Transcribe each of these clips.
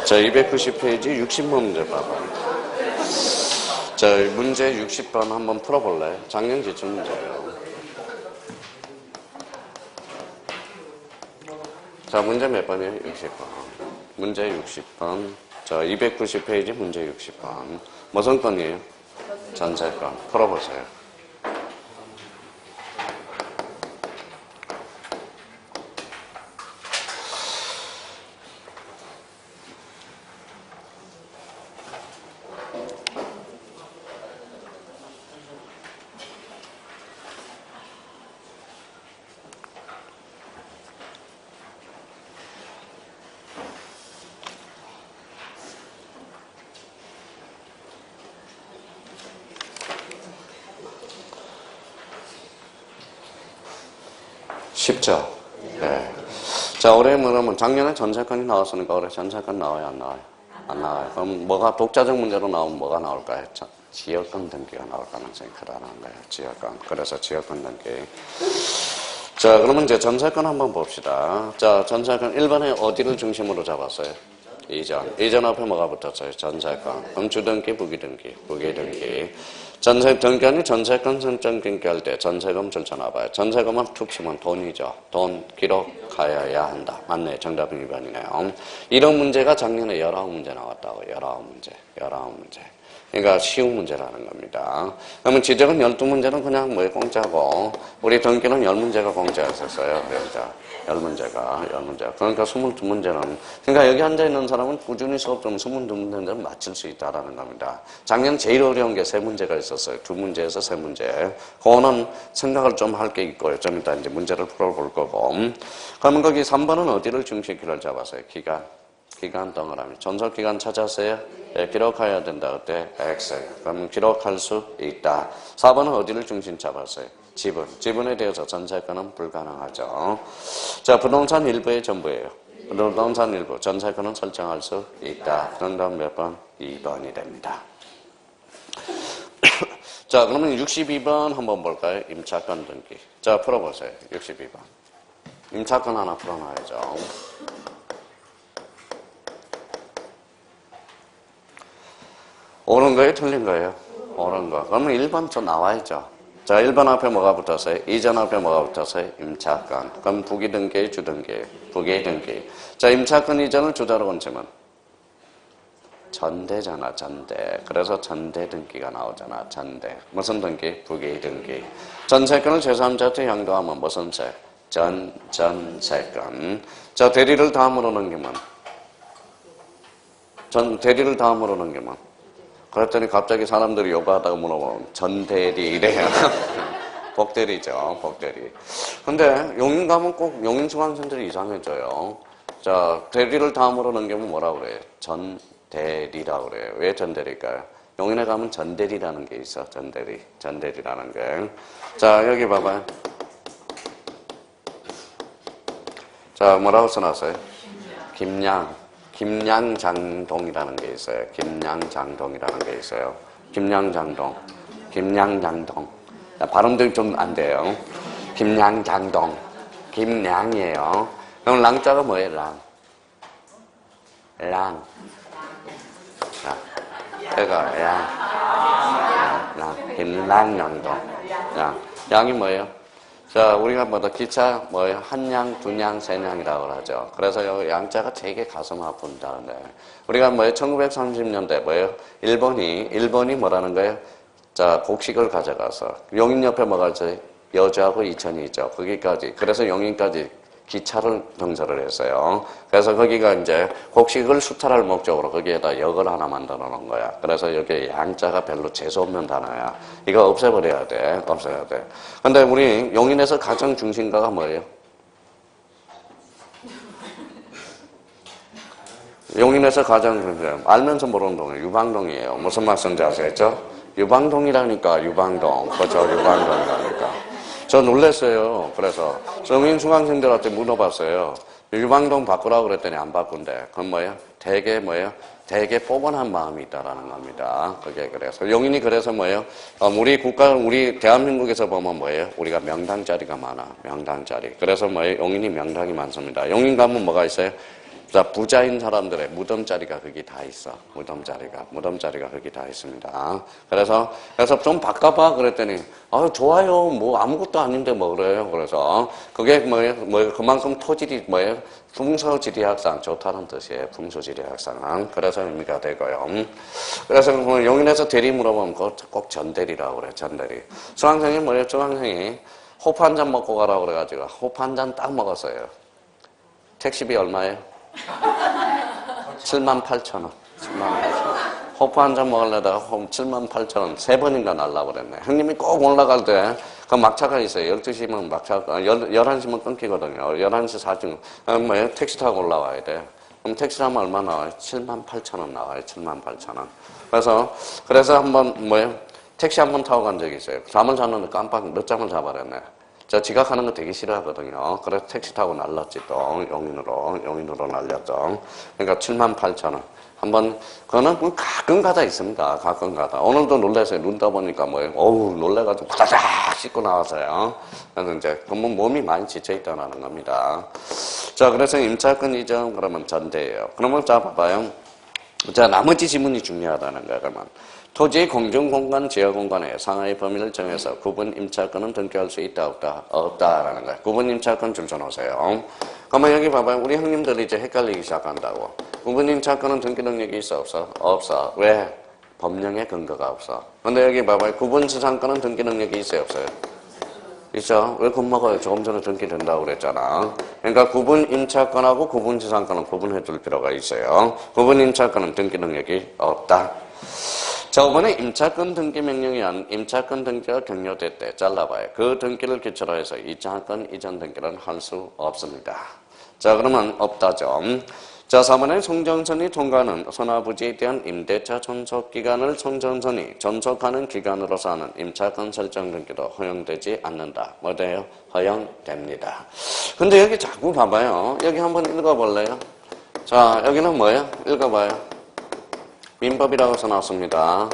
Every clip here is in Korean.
자, 290페이지 60문제 봐봐. 자, 문제 60번 한번 풀어볼래? 작년 기출 문제예요. 자, 문제 몇 번이에요? 60번. 문제 60번. 자, 290페이지 문제 60번. 무슨 건이에요? 전세건. 풀어보세요. 쉽죠? 네. 자, 올해 뭐냐면 작년에 전세건이 나왔으니까 올해 전세건 나와요, 안 나와요? 안 나와요. 그럼 뭐가 독자적 문제로 나오면 뭐가 나올까 했죠? 지역권 등기가 나올 가능성이 크다는 거예요. 지역권. 그래서 지역권 등기. 자, 그러면 이제 전세권 한번 봅시다. 자, 전세권 1번에 어디를 중심으로 잡았어요? 이전 앞에 뭐가 붙었어요? 전세권. 그럼 주등기, 부기등기, 부기등기. 등기관이 전세권 선정등기할 때 전세금 절차나봐요. 전세금은 툭 치면 돈이죠. 돈 기록하여야 한다. 맞네. 정답은 2번이네요. 이런 문제가 작년에 19문제 나왔다고. 19문제. 그러니까 쉬운 문제라는 겁니다. 그러면 지적은 12문제는 그냥 뭐 공짜고, 우리 등기는 10문제가 공짜였었어요. 그러니까 10문제가. 그러니까 22문제는, 그러니까 여기 앉아있는 사람은 꾸준히 수업 좀 22문제는 맞출 수 있다라는 겁니다. 작년 제일 어려운 게 3문제가 있었어요. 2문제에서 3문제. 그거는 생각을 좀 할 게 있고요. 좀 이따 이제 문제를 풀어볼 거고. 그러면 거기 3번은 어디를 중심키를 잡았어요? 기간 동그라미. 존속기간 찾았어요? 네, 기록해야 된다. 그때 X. 그럼 기록할 수 있다. 4번은 어디를 중심 잡았어요? 지분에 대해서 전세권은 불가능하죠. 자, 부동산 일부의 전부예요. 부동산 일부, 전세권은 설정할 수 있다. 정답 몇 번? 2번이 됩니다. 자, 그러면 62번 한번 볼까요? 임차권 등기. 자, 풀어보세요. 62번. 임차권 하나 풀어놔야죠. 옳은 거예요? 틀린 거예요? 옳은 거. 그러면 1번 좀 나와야죠. 자, 1번 앞에 뭐가 붙었어요? 이전 앞에 뭐가 붙었어요? 임차권. 그럼 부기등기, 주등기, 부기등기. 자, 임차권 이전을 주자로 건치면 전대잖아, 전대. 그래서 전대등기가 나오잖아, 전대. 무슨 등기? 부기등기. 전세권을 제3자한테 양도하면 무슨 세? 전세권. 자, 대리를 다음으로 넘기면 대리를 다음으로 넘기면 그랬더니 갑자기 사람들이 요구하다가 물어보면 전대리 이래요. 복대리죠, 복대리. 근데 용인 가면 꼭 용인 중앙생들이 이상해져요. 자, 대리를 다음으로 넘기면 뭐라고 그래요? 전대리라고 그래요. 왜 전대리일까요? 용인에 가면 전대리라는 게 있어, 전대리라는 게. 자, 여기 봐봐요. 자, 뭐라고 써놨어요? 김양장동이라는 게 있어요. 김양장동이라는 게 있어요. 김양장동. 발음도 좀 안 돼요. 김양장동. 김양이에요. 그럼 랑자가 뭐예요? 랑. 자, 이거 김양장동. 양이 뭐예요? 자, 우리가 뭐다 기차 뭐예요? 한 양, 두 양, 세 냥이라고 하죠. 그래서 여기 양자가 되게 가슴 아픈다는데. 우리가 뭐예요? 1930년대 뭐예요? 일본이 뭐라는 거예요? 자, 곡식을 가져가서 용인 옆에 뭐가 있어요? 여주하고 이천이 있죠. 거기까지. 그래서 용인까지 기차를 건설을 했어요. 그래서 거기가 이제 곡식을 수탈할 목적으로 거기에다 역을 하나 만들어 놓은 거야. 그래서 여기 양자가 별로 재수없는 단어야. 이거 없애버려야 돼. 없애야 돼. 근데 우리 용인에서 가장 중심가가 뭐예요? 용인에서 가장 중심, 알면서 모르는 동네 유방동이에요. 무슨 말씀인지 아시겠죠? 유방동이라니까, 유방동. 그렇죠, 유방동이라니까. 저 놀랐어요. 그래서 성인 중학생들한테 물어봤어요. 유방동 바꾸라고 그랬더니 안 바꾼대. 그건 뭐예요? 되게 뭐예요? 되게 뽀근한 마음이 있다라는 겁니다. 그게 그래서 용인이 그래서 뭐예요? 우리 대한민국에서 보면 뭐예요? 우리가 명당 자리가 많아. 명당 자리. 그래서 뭐예요? 용인이 명당이 많습니다. 용인 가면 뭐가 있어요? 자, 부자인 사람들의 무덤자리가 거기 다 있어. 무덤자리가 거기 다 있습니다. 그래서 좀 바꿔봐 그랬더니, 좋아요. 뭐 아무것도 아닌데 뭐 그래요. 그래서 그게 뭐예요? 그만큼 토질이 뭐예요? 풍소지리학상 좋다는 뜻이에요. 풍소지리학상은. 그래서 의미가 되고요. 그래서 뭐 용인에서 대리 물어보면 꼭 전대리라고 그래. 전대리. 수강생이 뭐예요? 수강생이 호프 한 잔 먹고 가라고 그래가지고 호프 한 잔 딱 먹었어요. 택시비 얼마예요? 78,000원. 78,000원. 호프 한 잔 먹으려다가 78,000원 3번인가 날라고 그랬네. 형님이 꼭 올라갈 때 그 막차가 있어요. 12시면 막차가, 11시면 끊기거든요. 11시 40분. 뭐예요? 택시 타고 올라와야 돼. 그럼 택시 타면 얼마 나와요? 78,000원 나와요. 78,000원. 그래서 한번 뭐예요? 택시 한번 타고 간 적이 있어요. 잠을 잤는데 깜빡 늦잠을 자버렸네. 저 지각하는 거 되게 싫어하거든요. 그래서 택시 타고 날랐지 또 용인으로 날렸죠. 그러니까 78,000원. 한번 그거는 가끔 가다 있습니다. 가끔 가다. 오늘도 놀랐어요. 눈 떠보니까 뭐예요? 어우 놀래가지고 후다닥 씻고 나왔어요. 그래서 이제 그러면 몸이 많이 지쳐 있다는 겁니다. 자 그래서 임차권 이전 그러면 전대예요. 그러면 자 봐봐요. 자 나머지 지문이 중요하다는 거야. 그러면 토지의 공중공간, 지하공간의 상하의 범위를 정해서 구분 임차권은 등기할 수 있다, 없다? 없다라는 거야. 구분 임차권 줄 서놓으세요. 그러면 여기 봐봐요. 우리 형님들이 이제 헷갈리기 시작한다고. 구분 임차권은 등기 능력이 있어, 없어? 없어. 왜? 법령의 근거가 없어. 근데 여기 봐봐요. 구분 지상권은 등기 능력이 있어요, 없어요? 있죠? 왜 겁먹어요? 조금 전에 등기된다고 그랬잖아. 그러니까 구분 임차권하고 구분 지상권은 구분해 줄 필요가 있어요. 구분 임차권은 등기 능력이 없다. 자, 이번에 임차권 등기 명령이 안, 임차권 등기가 격려됐대. 잘라봐요. 그 등기를 기초로 해서 임차권 이전 등기를 할 수 없습니다. 자, 그러면 없다죠. 자, 4번에 송정선이 통과하는 선화부지에 대한 임대차 존속기간을 송정선이 존속하는 기간으로서 하는 임차권 설정 등기도 허용되지 않는다. 뭐 돼요? 허용됩니다. 근데 여기 자꾸 봐봐요. 여기 한번 읽어볼래요? 자, 여기는 뭐예요? 읽어봐요. 민법이라고 써놨습니다.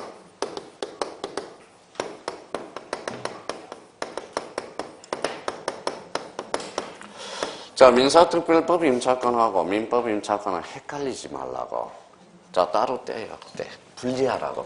자, 민사특별법 임차권하고 민법 임차권은 헷갈리지 말라고. 자, 따로 떼요. 분리하라고.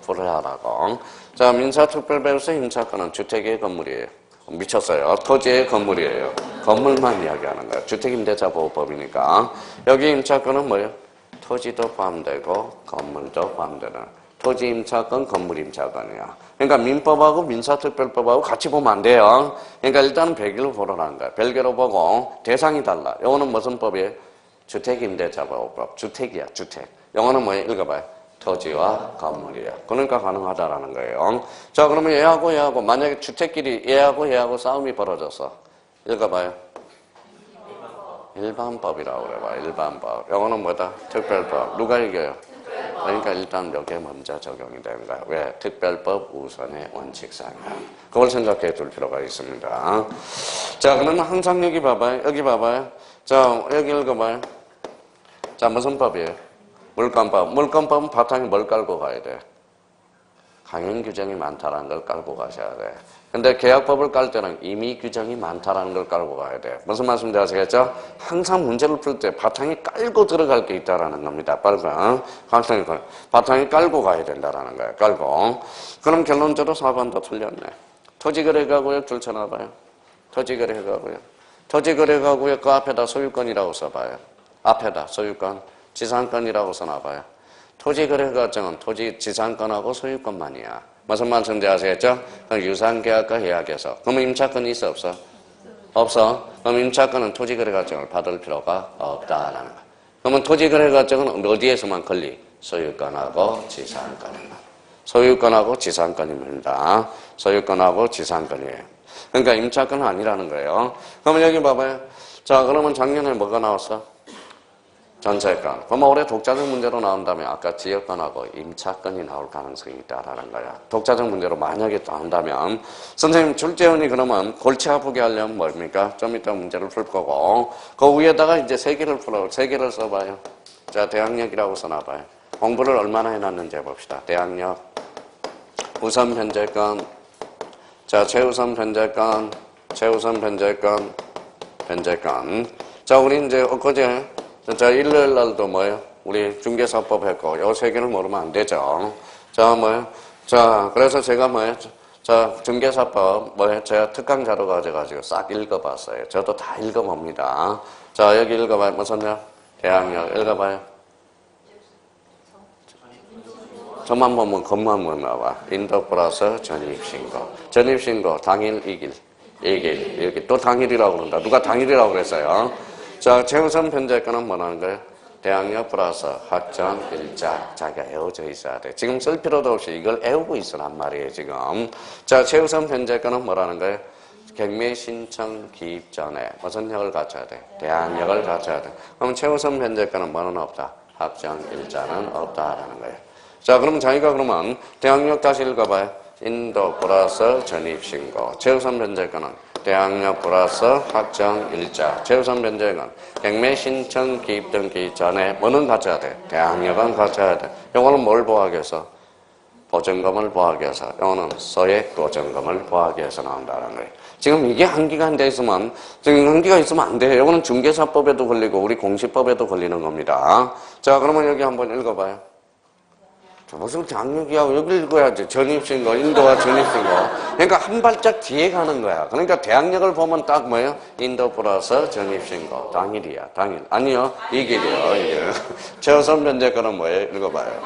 자, 민사특별법에서 임차권은 주택의 건물이에요. 미쳤어요. 토지의 건물이에요. 건물만 이야기하는 거예요. 주택임대차보호법이니까. 여기 임차권은 뭐예요? 토지도 포함되고 건물도 포함되는 토지 임차권, 건물 임차권이야. 그러니까 민법하고 민사특별법하고 같이 보면 안 돼요. 그러니까 일단은 별개로 보라는 거야. 별개로 보고 대상이 달라. 요거는 무슨 법이에요? 주택임대차보호법. 주택이야, 주택. 요거는 뭐예요? 읽어봐요. 토지와 건물이야. 그러니까 가능하다라는 거예요. 자, 그러면 얘하고 만약에 주택끼리 얘하고 싸움이 벌어졌어. 읽어봐요. 일반법이라고 그래봐. 일반법. 요거는 뭐다? 특별법. 누가 이겨요? 그러니까 일단 여기에 먼저 적용이 되는 거야. 왜? 특별법 우선의 원칙상이야. 그걸 생각해 둘 필요가 있습니다. 자, 그러면 항상 여기 봐봐요. 자, 여기 읽어봐요. 자, 무슨 법이에요? 물권법. 물권법은 바탕에 뭘 깔고 가야 돼? 강행 규정이 많다라는 걸 깔고 가셔야 돼. 근데 계약법을 깔 때는 임의 규정이 많다라는 걸 깔고 가야 돼. 무슨 말씀인지 아시겠죠? 항상 문제를 풀 때 바탕에 깔고 들어갈 게 있다라는 겁니다. 바탕에 깔고 가야 된다라는 거예요. 깔고. 그럼 결론적으로 4번도 틀렸네. 토지거래가구역 줄 쳐놔봐요. 토지거래가구역 그 앞에다 소유권이라고 써봐요. 앞에다 소유권, 지상권이라고 써놔봐요. 토지거래과정은 토지 지상권하고 소유권만이야. 무슨 말씀인지 아시겠죠? 그럼 유상계약과 계약에서. 그럼 임차권이 있어, 없어? 없어. 그럼 임차권은 토지거래과정을 받을 필요가 없다라는 거야. 그러면 토지거래과정은 어디에서만 걸리? 소유권하고 지상권이만. 소유권하고 지상권입니다. 소유권하고 지상권이에요. 그러니까 임차권은 아니라는 거예요. 그러면 여기 봐봐요. 자, 그러면 작년에 뭐가 나왔어? 전세권. 그러면 올해 독자적 문제로 나온다면 아까 지역권하고 임차권이 나올 가능성이 있다라는 거야. 독자적 문제로 만약에 나온다면 선생님 출제원이 그러면 골치 아프게 하려면 뭡니까? 좀 이따 문제를 풀 거고 그 위에다가 이제 3개를 풀어. 3개를 써봐요. 자, 대학력이라고 써놔봐요. 공부를 얼마나 해놨는지 해봅시다. 대학력, 우선 변제권, 자, 최우선 변제권. 자, 우리 이제 엊그제 자, 일요일 날도 뭐예요? 우리 중개사법 했고, 요 세 개를 모르면 안 되죠. 자, 뭐예요? 자, 그래서 제가 뭐예요? 자, 중개사법, 뭐예요? 제가 특강 자료 가져가지고 싹 읽어봤어요. 저도 다 읽어봅니다. 자, 여기 읽어봐요. 무슨요? 대학력 읽어봐요. 저만 보면 겉만 보면 나와. 인도 플러스 전입신고. 전입신고, 당일, 이길. 이렇게 또 당일이라고 그런다. 누가 당일이라고 그랬어요? 자, 최우선 변제권은 뭐라는 거예요? 대학력 플러스 학점 일자. 자기가 애워져 있어야 돼. 지금 쓸 필요도 없이 이걸 애우고 있으란 말이에요, 지금. 자, 최우선 변제권은 뭐라는 거예요? 경매 신청 기입 전에 무슨 력을 갖춰야 돼? 대학력을 갖춰야 돼. 그럼 최우선 변제권은 뭐는 없다? 학점 일자는 없다라는 거예요. 자, 그럼 자기가 그러면 대학력 다시 읽어봐요. 인도 플러스 전입신고. 최우선 변제권은 대학력 플러스 학점 일자. 최우선 변제권. 경매 신청 기입 등기 전에 뭐는 갖춰야 돼? 대학력은 갖춰야 돼. 요거는 뭘 보하기 위해서? 보증금을 보하기 위해서. 요거는 소액 보증금을 보하기 위해서 나온다는 거예요. 지금 이게 한계가 안 돼 있으면, 지금 한계가 있으면 안 돼요. 요거는 중개사법에도 걸리고 우리 공시법에도 걸리는 겁니다. 자, 그러면 여기 한번 읽어봐요. 무슨 대학력이야? 여기 읽어야지. 전입신고, 인도가 전입신고. 그러니까 한 발짝 뒤에 가는 거야. 그러니까 대학력을 보면 딱 뭐예요? 인도 플러스 전입신고. 당일이야, 당일. 아니요, 이길이요, 이길. 최우선 변제권은 뭐예요? 읽어봐요.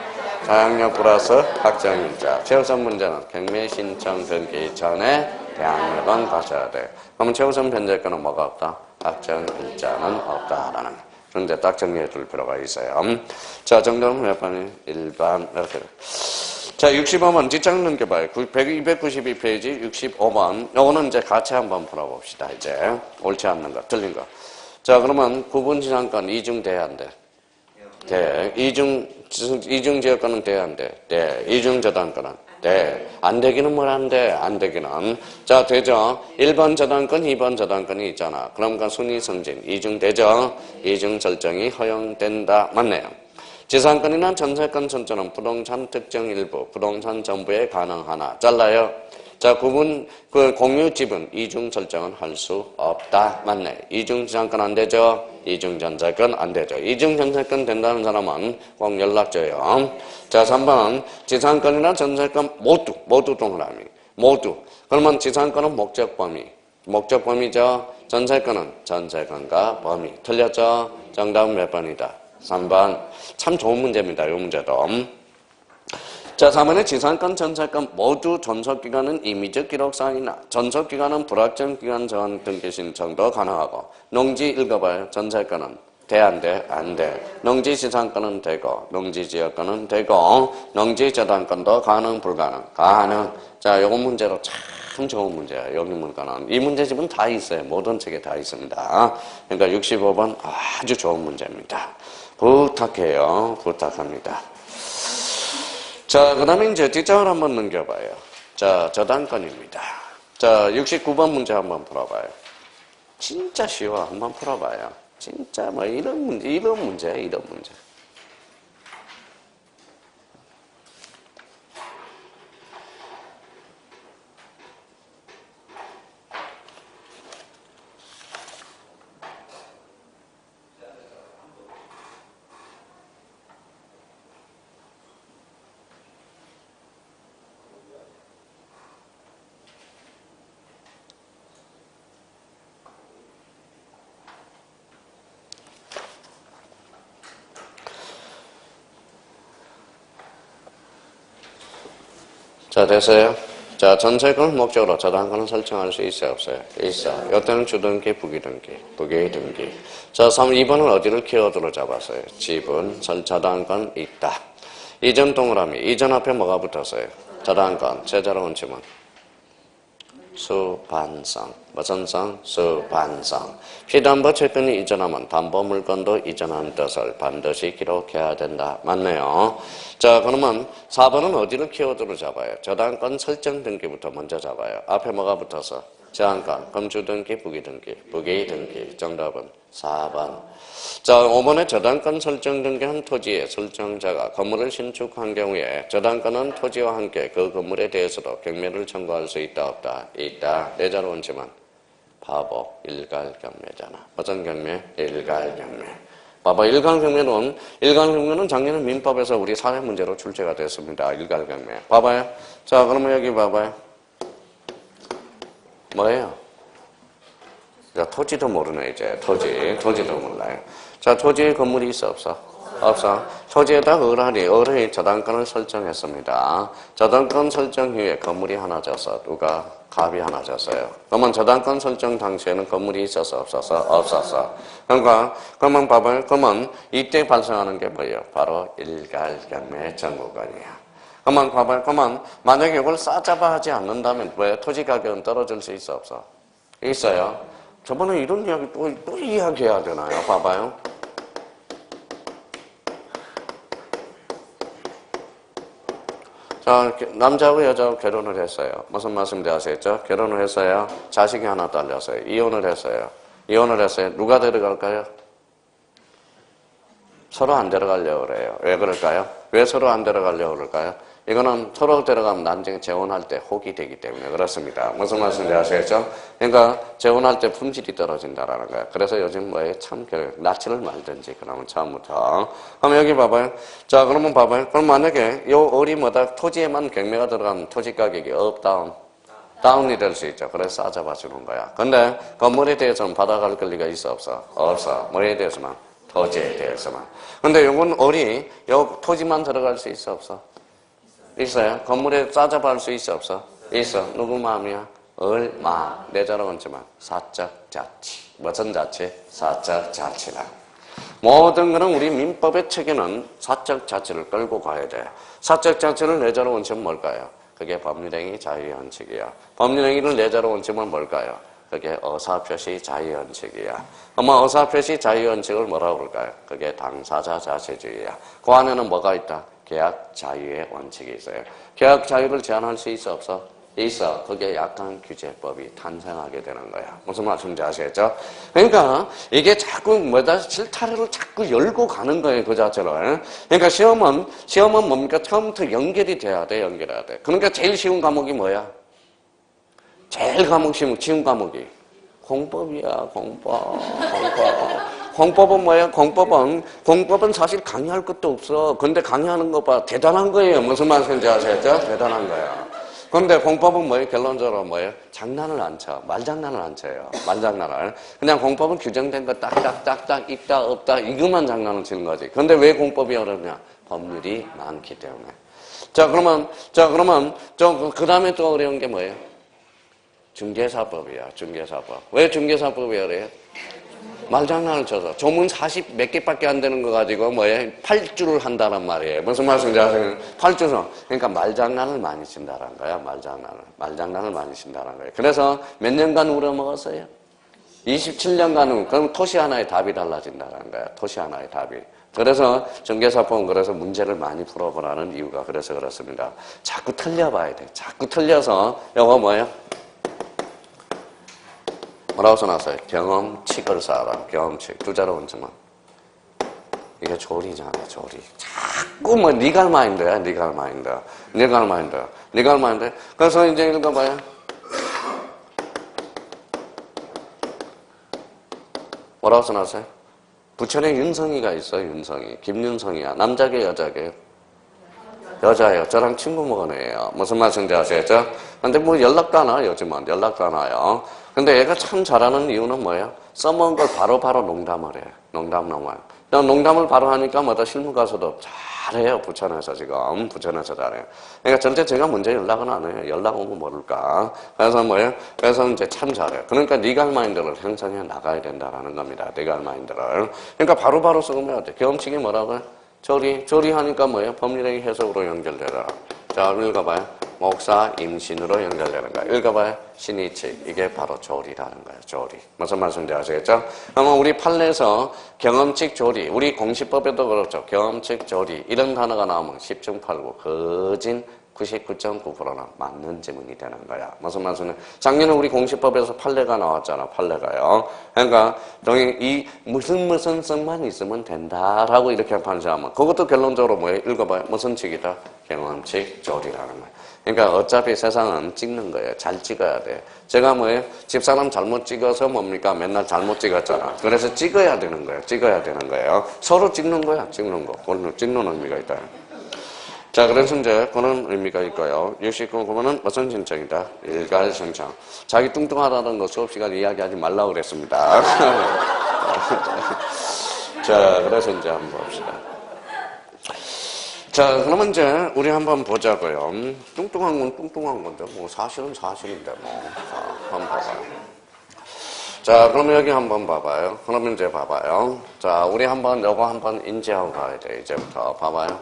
대학력 플러스 학점일자. 최우선 문제는 경매 신청 등기 전에 대학력은 가져야 돼. 그러면 최우선 변제권은 뭐가 없다? 학점일자는 없다라는 거. 그런데 딱 정리해 둘 필요가 있어요. 자, 정답은 몇 번이에요? 1번. 이렇게. 자, 65번 뒷장 넘겨봐요. 292페이지 65번. 요거는 이제 같이 한번 풀어봅시다. 이제 옳지 않는 거, 틀린 거. 자, 그러면 구분지상권 이중 돼야 안 돼? 돼. 이중 지역권은 돼야 안 돼? 돼. 이중 저당권은? 네. 안 되기는 뭘 안 돼? 안 되기는. 자, 되죠? 1번 저당권, 2번 저당권이 있잖아. 그럼 그 순위 승진. 이중 되죠? 이중 설정이 허용된다. 맞네요. 지상권이나 전세권 선정은 부동산 특정 일부, 부동산 전부에 가능하나. 잘라요? 자, 공유 지분 이중 설정은 할 수 없다. 맞네. 이중 지상권 안 되죠? 이중 전세권 안 되죠. 이중 전세권 된다는 사람은 꼭 연락 줘요. 자, 3번 지상권이나 전세권 모두 동그라미. 모두. 그러면 지상권은 목적 범위죠. 전세권은 전세권과 범위. 틀렸죠? 정답은 몇 번이다? 3번. 참 좋은 문제입니다. 이 문제도. 자, 4번에 지상권, 전세권 모두 전속기간은 임의적 기록사항이나 전속기간은 불확정 기간 전 등기 신청도 가능하고 농지 읽어봐요. 전세권은 돼, 안 돼? 안 돼. 농지 지상권은 되고 농지 지역권은 되고 농지 저당권도 가능, 불가능? 가능. 자, 요거 문제로 참 좋은 문제야. 여기 문과는. 이 문제집은 다 있어요. 모든 책에 다 있습니다. 그러니까 65번 아주 좋은 문제입니다. 부탁해요. 부탁합니다. 자, 그 다음에 이제 뒷장을 한번 넘겨봐요. 자, 저당권입니다. 자, 69번 문제 한번 풀어봐요. 진짜 쉬워. 한번 풀어봐요. 진짜 뭐 이런 문제야, 이런 문제. 자, 됐어요? 자, 전세권을 목적으로 저당권을 설정할 수 있어요, 없어요? 있어. 이때는 주등기, 부기등기. 자, 2번은 어디를 키워드로 잡았어요? 지분, 저당권 있다. 이전 동그라미, 이전 앞에 뭐가 붙었어요? 저당권, 제자로 원칙은 수반성. 무슨 성? 수반성. 피담보 채권이 이전하면 담보 물건도 이전한 뜻을 반드시 기록해야 된다. 맞네요. 자, 그러면 4번은 어디를 키워드로 잡아요? 저당권 설정 등기부터 먼저 잡아요. 앞에 뭐가 붙어서? 저당권, 그럼 주등기, 부기등기. 정답은 4번. 자, 5번에 저당권 설정 등기한 토지의 설정자가 건물을 신축한 경우에 저당권은 토지와 함께 그 건물에 대해서도 경매를 청구할 수 있다, 없다? 있다. 내자로 원칙은 바보, 일괄경매잖아. 어떤 경매? 일괄경매. 봐봐, 일간경매는 작년에 민법에서 우리 사회 문제로 출제가 됐습니다. 일간경매. 봐봐요. 자, 그러면 여기 봐봐요. 뭐예요? 자, 토지도 모르네, 이제. 토지도 몰라요. 자, 토지에 건물이 있어, 없어? 없어. 토지에다 어른이 저당권을 설정했습니다. 저당권 설정 후에 건물이 하나 졌어. 누가? 갑이 하나 졌어요. 그러면 저당권 설정 당시에는 건물이 있었어, 없었어? 없었어. 그러면 봐봐요. 그러면 이때 발생하는 게 뭐예요? 바로 일갈경매 청구권이야. 그러면 봐봐요. 그러면 만약에 이걸 싸잡아 하지 않는다면 왜 토지 가격은 떨어질 수 있어, 없어? 있어요. 저번에 이런 이야기 또 이야기해야 되나요? 봐봐요. 자, 남자하고 여자하고 결혼을 했어요. 무슨 말씀인지 아시겠죠? 결혼을 했어요. 자식이 하나 딸렸어요. 이혼을 했어요. 누가 데려갈까요? 서로 안 데려가려고 그래요. 왜 그럴까요? 왜 서로 안 데려가려고 그럴까요? 이거는 서로 데려가면 나중에 재혼할 때 혹이 되기 때문에 그렇습니다. 무슨 말씀인지 아시겠죠? 그러니까 재혼할 때 품질이 떨어진다라는 거예요. 그래서 요즘 뭐예요? 참 낯을 말든지 그러면 처음부터. 그럼 여기 봐봐요. 자, 그러면 봐봐요. 그럼 만약에 요 어리 뭐다 토지에만 경매가 들어가면 토지 가격이 다운이 될 수 있죠. 그래서 싸잡아 주는 거야. 근데 건물에 대해서는 받아갈 권리가 있어, 없어? 없어. 뭐에 대해서만? 토지에 대해서만. 근데 요건 요 토지만 들어갈 수 있어, 없어? 있어요. 건물에 싸잡아 할 수 있어, 없어? 있어. 누구 마음이야? 얼마. 내자로 얹지만 사적 자치. 무슨 자치? 사적 자치다. 모든 거는 우리 민법의 체계는 사적 자치를 끌고 가야 돼. 사적 자치를 내자로 얹으면 뭘까요? 그게 법률행위 자유원칙이야. 법률행위를 내자로 얹으면 뭘까요? 그게 의사표시 자유원칙이야. 아마 의사표시 자유원칙을 뭐라고 그럴까요? 그게 당사자 자체주의야. 그 안에는 뭐가 있다? 계약 자유의 원칙이 있어요. 계약 자유를 제한할 수 있어, 없어? 있어. 그게 약관 규제법이 탄생하게 되는 거야. 무슨 말씀인지 아시겠죠? 그러니까 이게 자꾸 실타래를 자꾸 열고 가는 거예요, 그 자체를. 그러니까 시험은 뭡니까? 처음부터 연결이 돼야 돼. 그러니까 제일 쉬운 과목이 뭐야? 제일 쉬운 과목이 공법이야, 공법. 공법은 뭐예요? 공법은 사실 강의할 것도 없어. 근데 강의하는 거 봐. 대단한 거예요. 무슨 말씀인지 아시겠죠? 대단한 거야. 근데 공법은 뭐예요? 결론적으로 뭐예요? 장난을 안 쳐. 말장난을 안 쳐요. 말장난을. 그냥 공법은 규정된 거 딱딱딱딱 있다 없다 이것만 장난을 치는 거지. 근데 왜 공법이 어렵냐? 법률이 많기 때문에. 자, 그러면 그 다음에 또 어려운 게 뭐예요? 중개사법이야. 중개사법. 왜 중개사법이 어려워요? 말장난을 쳐서 조문 40 몇 개밖에 안 되는 거 가지고 뭐예요? 8주를 한다는 말이에요. 무슨 말씀인지 아세요? 8주서. 그러니까 말장난을 많이 친다는 거야. 말장난을 많이 친다는 거예요. 그래서 몇 년간 우려먹었어요? 27년간 그럼 토시 하나의 답이 달라진다는 거야. 토시 하나의 답이. 그래서 중개사법은 그래서 문제를 많이 풀어보라는 이유가 그래서 그렇습니다. 자꾸 틀려봐야 돼. 자꾸 틀려서 이거 뭐예요? 뭐라고 써놨어요? 경험칙을 쌓아라. 경험칙. 두 자로 얹으면. 이게 조리잖아, 조리. 자꾸 리갈 마인드야, 리갈 마인드. 그래서 이제 읽어봐요. 뭐라고 써놨어요? 부천에 윤성이가 있어, 윤성이. 김윤성이야. 남자게, 여자게? 여자예요. 저랑 친구 먹은 애예요. 무슨 말씀인지 아시겠죠? 근데 연락도 안 와요, 요즘은. 연락도 안 와요. 근데 얘가 참 잘하는 이유는 뭐예요? 써먹은 걸 바로 농담을 해. 농담을 바로 하니까 실무 가서도 잘해요. 부천에서 부천에서 잘해요. 그러니까 절대 제가 먼저 연락은 안 해요. 연락 오면 모를까. 그래서 그래서 이제 참 잘해요. 그러니까 리갈 마인드를 형성해 나가야 된다라는 겁니다. 리갈 마인드를. 그러니까 바로 써면 돼. 경험칙이 뭐라고요? 조리하니까 법률행위 해석으로 연결되라. 자, 읽어봐요. 목사 임신으로 연결되는 거야. 읽어봐요. 신의칙. 이게 바로 조리라는 거예요. 조리. 무슨 말씀인지 아시겠죠? 그러면 우리 판례에서 경험칙 조리, 우리 공시법에도 그렇죠. 경험칙 조리 이런 단어가 나오면 10중 8구 거진 99.9%는 맞는 지문이 되는 거야. 무슨 말씀이냐? 작년에 우리 공시법에서 판례가 나왔잖아. 판례가요. 그러니까 이 무슨 성만 있으면 된다라고 이렇게 판시하면 그것도 결론적으로 읽어봐요. 무슨 칙이다? 경험칙 조리라는 거야. 그러니까 어차피 세상은 찍는 거예요. 잘 찍어야 돼. 제가 뭐예요? 집사람 잘못 찍어서 뭡니까? 맨날 잘못 찍었잖아. 그래서 찍어야 되는 거예요. 찍어야 되는 거예요. 서로 찍는 거야. 찍는 거. 그건 찍는 의미가 있다. 자, 그래서 이제 그런 의미가 있고요. 69번은 무슨 신청이다? 일괄 신청. 자기 뚱뚱하다는 거 수업 시간에 이야기하지 말라고 그랬습니다. 자, 그래서 이제 한번 봅시다. 자, 그러면 이제 우리 한번 보자고요. 뚱뚱한 건 뚱뚱한 건데, 뭐 사실은 사실인데, 뭐. 자, 한번 봐봐요. 자, 그러면 여기 한번 봐봐요. 그러면 이제 봐봐요. 자, 우리 한번 요거 한번 인지하고 가야 돼. 이제부터 봐봐요.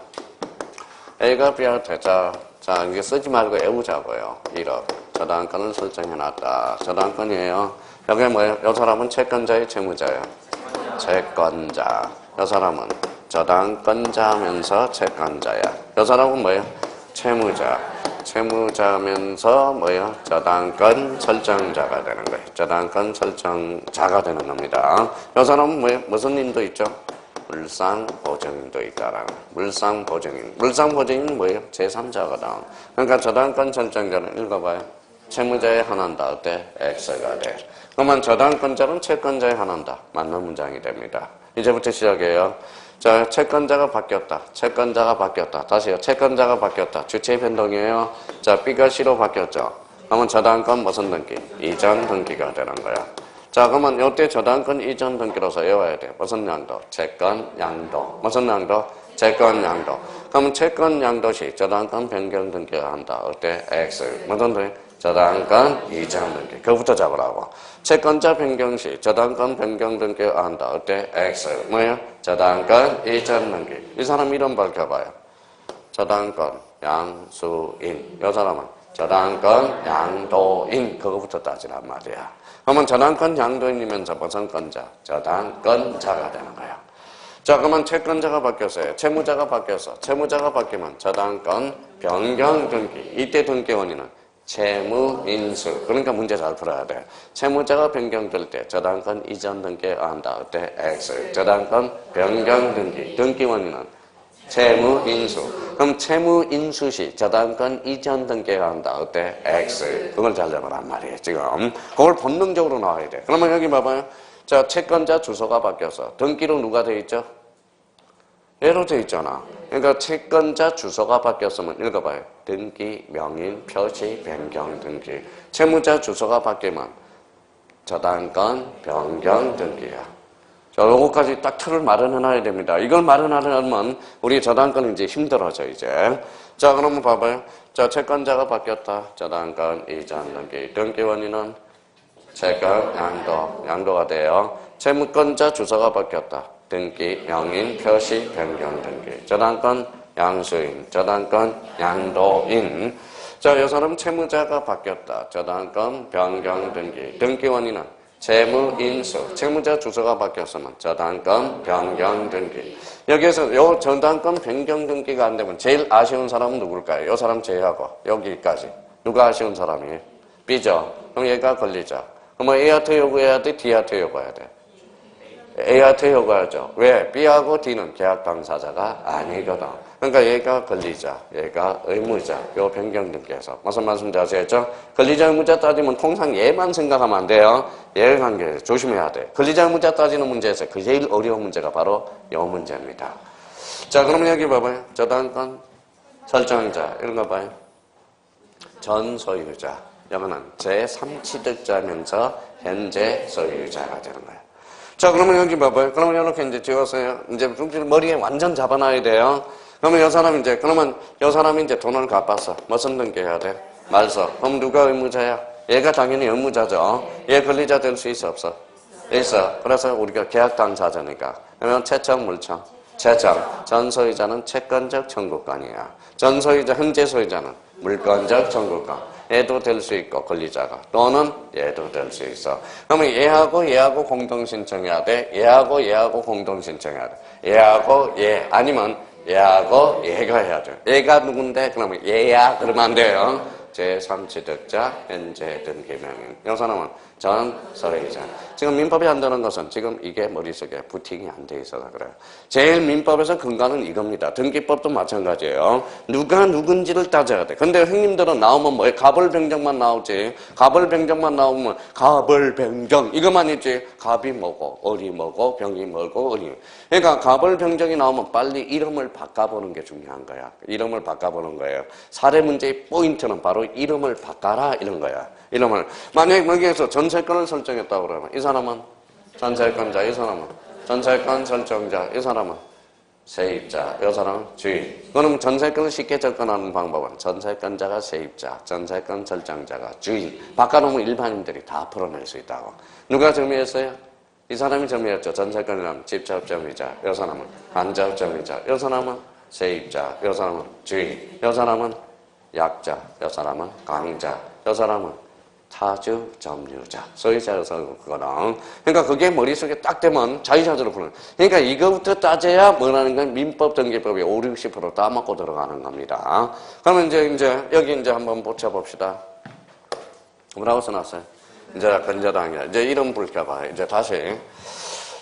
A가 B하고 대자. 자, 이게 쓰지 말고 외우자고요. 1억. 저당권을 설정해놨다. 저당권이에요. 여기 뭐예요? 요 사람은 채권자의 채무자예요. 채권자. 요 사람은 저당권자면서 채권자야. 요 사람은 뭐예요? 채무자. 채무자면서 뭐예요? 저당권 설정자가 되는 거예요. 저당권 설정자가 되는 겁니다. 요 사람은 뭐예요? 무슨 인도 있죠? 물상보증인도 있다라는 거예요. 물상보증인. 물상보증인은 뭐예요? 제3자거든. 그러니까 저당권 설정자는 읽어봐요. 채무자의 하나인다. 어때? X가 돼. 그러면 저당권자는 채권자의 하나인다. 맞는 문장이 됩니다. 이제부터 시작해요. 자, 채권자가 바뀌었다. 채권자가 바뀌었다. 다시요. 채권자가 바뀌었다. 주체 변동이에요. 자, B가 C로 바뀌었죠. 그러면 저당권 무슨 등기? 이전 등기가 되는 거야. 자, 그러면 이때 저당권 이전 등기로서 외워야 돼. 무슨 양도? 채권 양도. 무슨 양도? 채권 양도. 그러면 채권 양도 시 저당권 변경 등기가 한다. 어때? X. 무슨 등기? 저당권 이전 등기. 그거부터 잡으라고. 채권자 변경 시 저당권 변경 등기가 한다. 어때? X. 뭐예요? 저당권 이전 등기. 이 사람 이름 밝혀봐요. 저당권 양수인. 이 사람은 저당권 양도인. 그거부터 따지란 말이야. 그러면 저당권 양도인이면서 무슨 권자? 저당권자가 되는 거야. 자, 그러면 채권자가 바뀌었어요. 채무자가 바뀌었어. 채무자가 바뀌면 저당권 변경 등기. 이때 등기 원인은 채무인수. 그러니까 문제 잘 풀어야 돼. 채무자가 변경될 때 저당권 이전 등기가 한다. 어때? X. 저당권 변경 등기. 등기 원인은 채무인수. 그럼 채무인수 시 저당권 이전 등기가 한다. 어때? X. 그걸 잘 잡으란 말이에요. 지금 그걸 본능적으로 나와야 돼. 그러면 여기 봐봐요. 자, 채권자 주소가 바뀌어서 등기로 누가 돼 있죠? 얘로 돼 있잖아. 그러니까 채권자 주소가 바뀌었으면 읽어봐요. 등기, 명인, 표시, 변경 등기. 채무자 주소가 바뀌면 저당권 변경 등기야. 자, 요거까지 딱 틀을 마련해놔야 됩니다. 이걸 마련하려면 우리 저당권은 이제 힘들어져, 이제. 자, 그러면 봐봐요. 자, 채권자가 바뀌었다. 저당권 이전 등기. 등기 원인은 채권 양도가 돼요. 채무권자 주소가 바뀌었다. 등기, 명인, 표시, 변경 등기. 저당권 양수인, 저당권 양도인. 자, 이 사람 채무자가 바뀌었다. 저당권 변경 등기. 등기 원인은 채무인수. 채무자 주소가 바뀌었으면 저당권 변경 등기. 여기에서 요 저당권 변경 등기가 안 되면 제일 아쉬운 사람은 누굴까요? 요 사람 제외하고 여기까지. 누가 아쉬운 사람이에요? B죠. 그럼 얘가 걸리자. 그럼 A한테 요구해야 돼? D한테 요구해야 돼? A한테 요구하죠. 왜? B하고 D는 계약 당사자가 아니거든. 그러니까 얘가 권리자, 얘가 의무자. 요 변경 등기에서 무슨 말씀인지 아시겠죠? 권리자 의무자 따지면 통상 얘만 생각하면 안 돼요. 얘 관계 조심해야 돼. 권리자 의무자 따지는 문제에서 그 제일 어려운 문제가 바로 요 문제입니다. 자, 그러면 여기 봐봐요. 저당권 설정자 이런 거 봐요. 전 소유자. 여기는 제3취득자면서 현재 소유자가 되는 거예요. 자, 그러면 여기 봐봐요. 그러면 이렇게 이제 지웠어요. 이제 머리에 완전 잡아놔야 돼요. 그러면 요 사람이 이제, 그러면 요 사람이 이제 돈을 갚았어. 무슨 등기해야 돼? 말소. 그럼 누가 의무자야? 얘가 당연히 의무자죠. 얘 권리자 될 수 있어, 없어? 있어. 그래서 우리가 계약 당사자니까. 그러면 채청, 물청. 채청. 전 소유자는 채권적 청구권이야. 전 소유자, 현재 소유자는 물권적 청구권. 얘도 될 수 있고 권리자가 또는 얘도 될 수 있어. 그러면 얘하고 공동 신청해야 돼. 얘하고 공동 신청해야 돼. 얘하고 얘 아니면 얘하고 얘가 해야 돼. 얘가 누군데? 그러면 얘야 그러면 안 돼요. 제3취득자 현재 등기명인. 이 사람은 전설의자. 지금 민법이 안 되는 것은 지금 이게 머릿속에 부팅이 안 돼 있어서 그래요. 제일 민법에서 근간은 이겁니다. 등기법도 마찬가지예요. 누가 누군지를 따져야 돼. 근데 형님들은 나오면 뭐예요? 가벌병정만 나오지. 가벌병정만 나오면 가벌병정 이것만 있지. 갑이 뭐고 을이 뭐고 병이 뭐고 을이. 그러니까 가벌병정이 나오면 빨리 이름을 바꿔보는 게 중요한 거야. 이름을 바꿔보는 거예요. 사례 문제의 포인트는 바로 이름을 바꿔라 이런 거야. 이름을 만약에 거기에서 전세권을 설정했다고 그러면 이 사람은 전세권자, 이 사람은 전세권 설정자, 이 사람은 세입자, 이 사람은 주인. 그럼 전세권을 쉽게 접근하는 방법은 전세권자가 세입자, 전세권 설정자가 주인. 바꿔놓으면 일반인들이 다 풀어낼 수 있다고. 누가 정의했어요? 이 사람이 정의했죠. 전세권이라면 집자업점이자, 이 사람은 간접점이자, 이 사람은 세입자, 이 사람은 주인, 이 사람은 약자, 이 사람은 강자, 이 사람은 타주, 점유자, 소유자여서 그거는. 그러니까 그게 머릿속에 딱 되면 자유자재로 푸는. 그러니까 이거부터 따져야 뭐라는 건 민법 등기법이 5, 60% 따먹고 들어가는 겁니다. 그러면 이제 여기 이제 한번 붙여봅시다. 뭐라고 써놨어요? 이제 건자당이야. 이제 이름 밝혀봐. 이제 다시.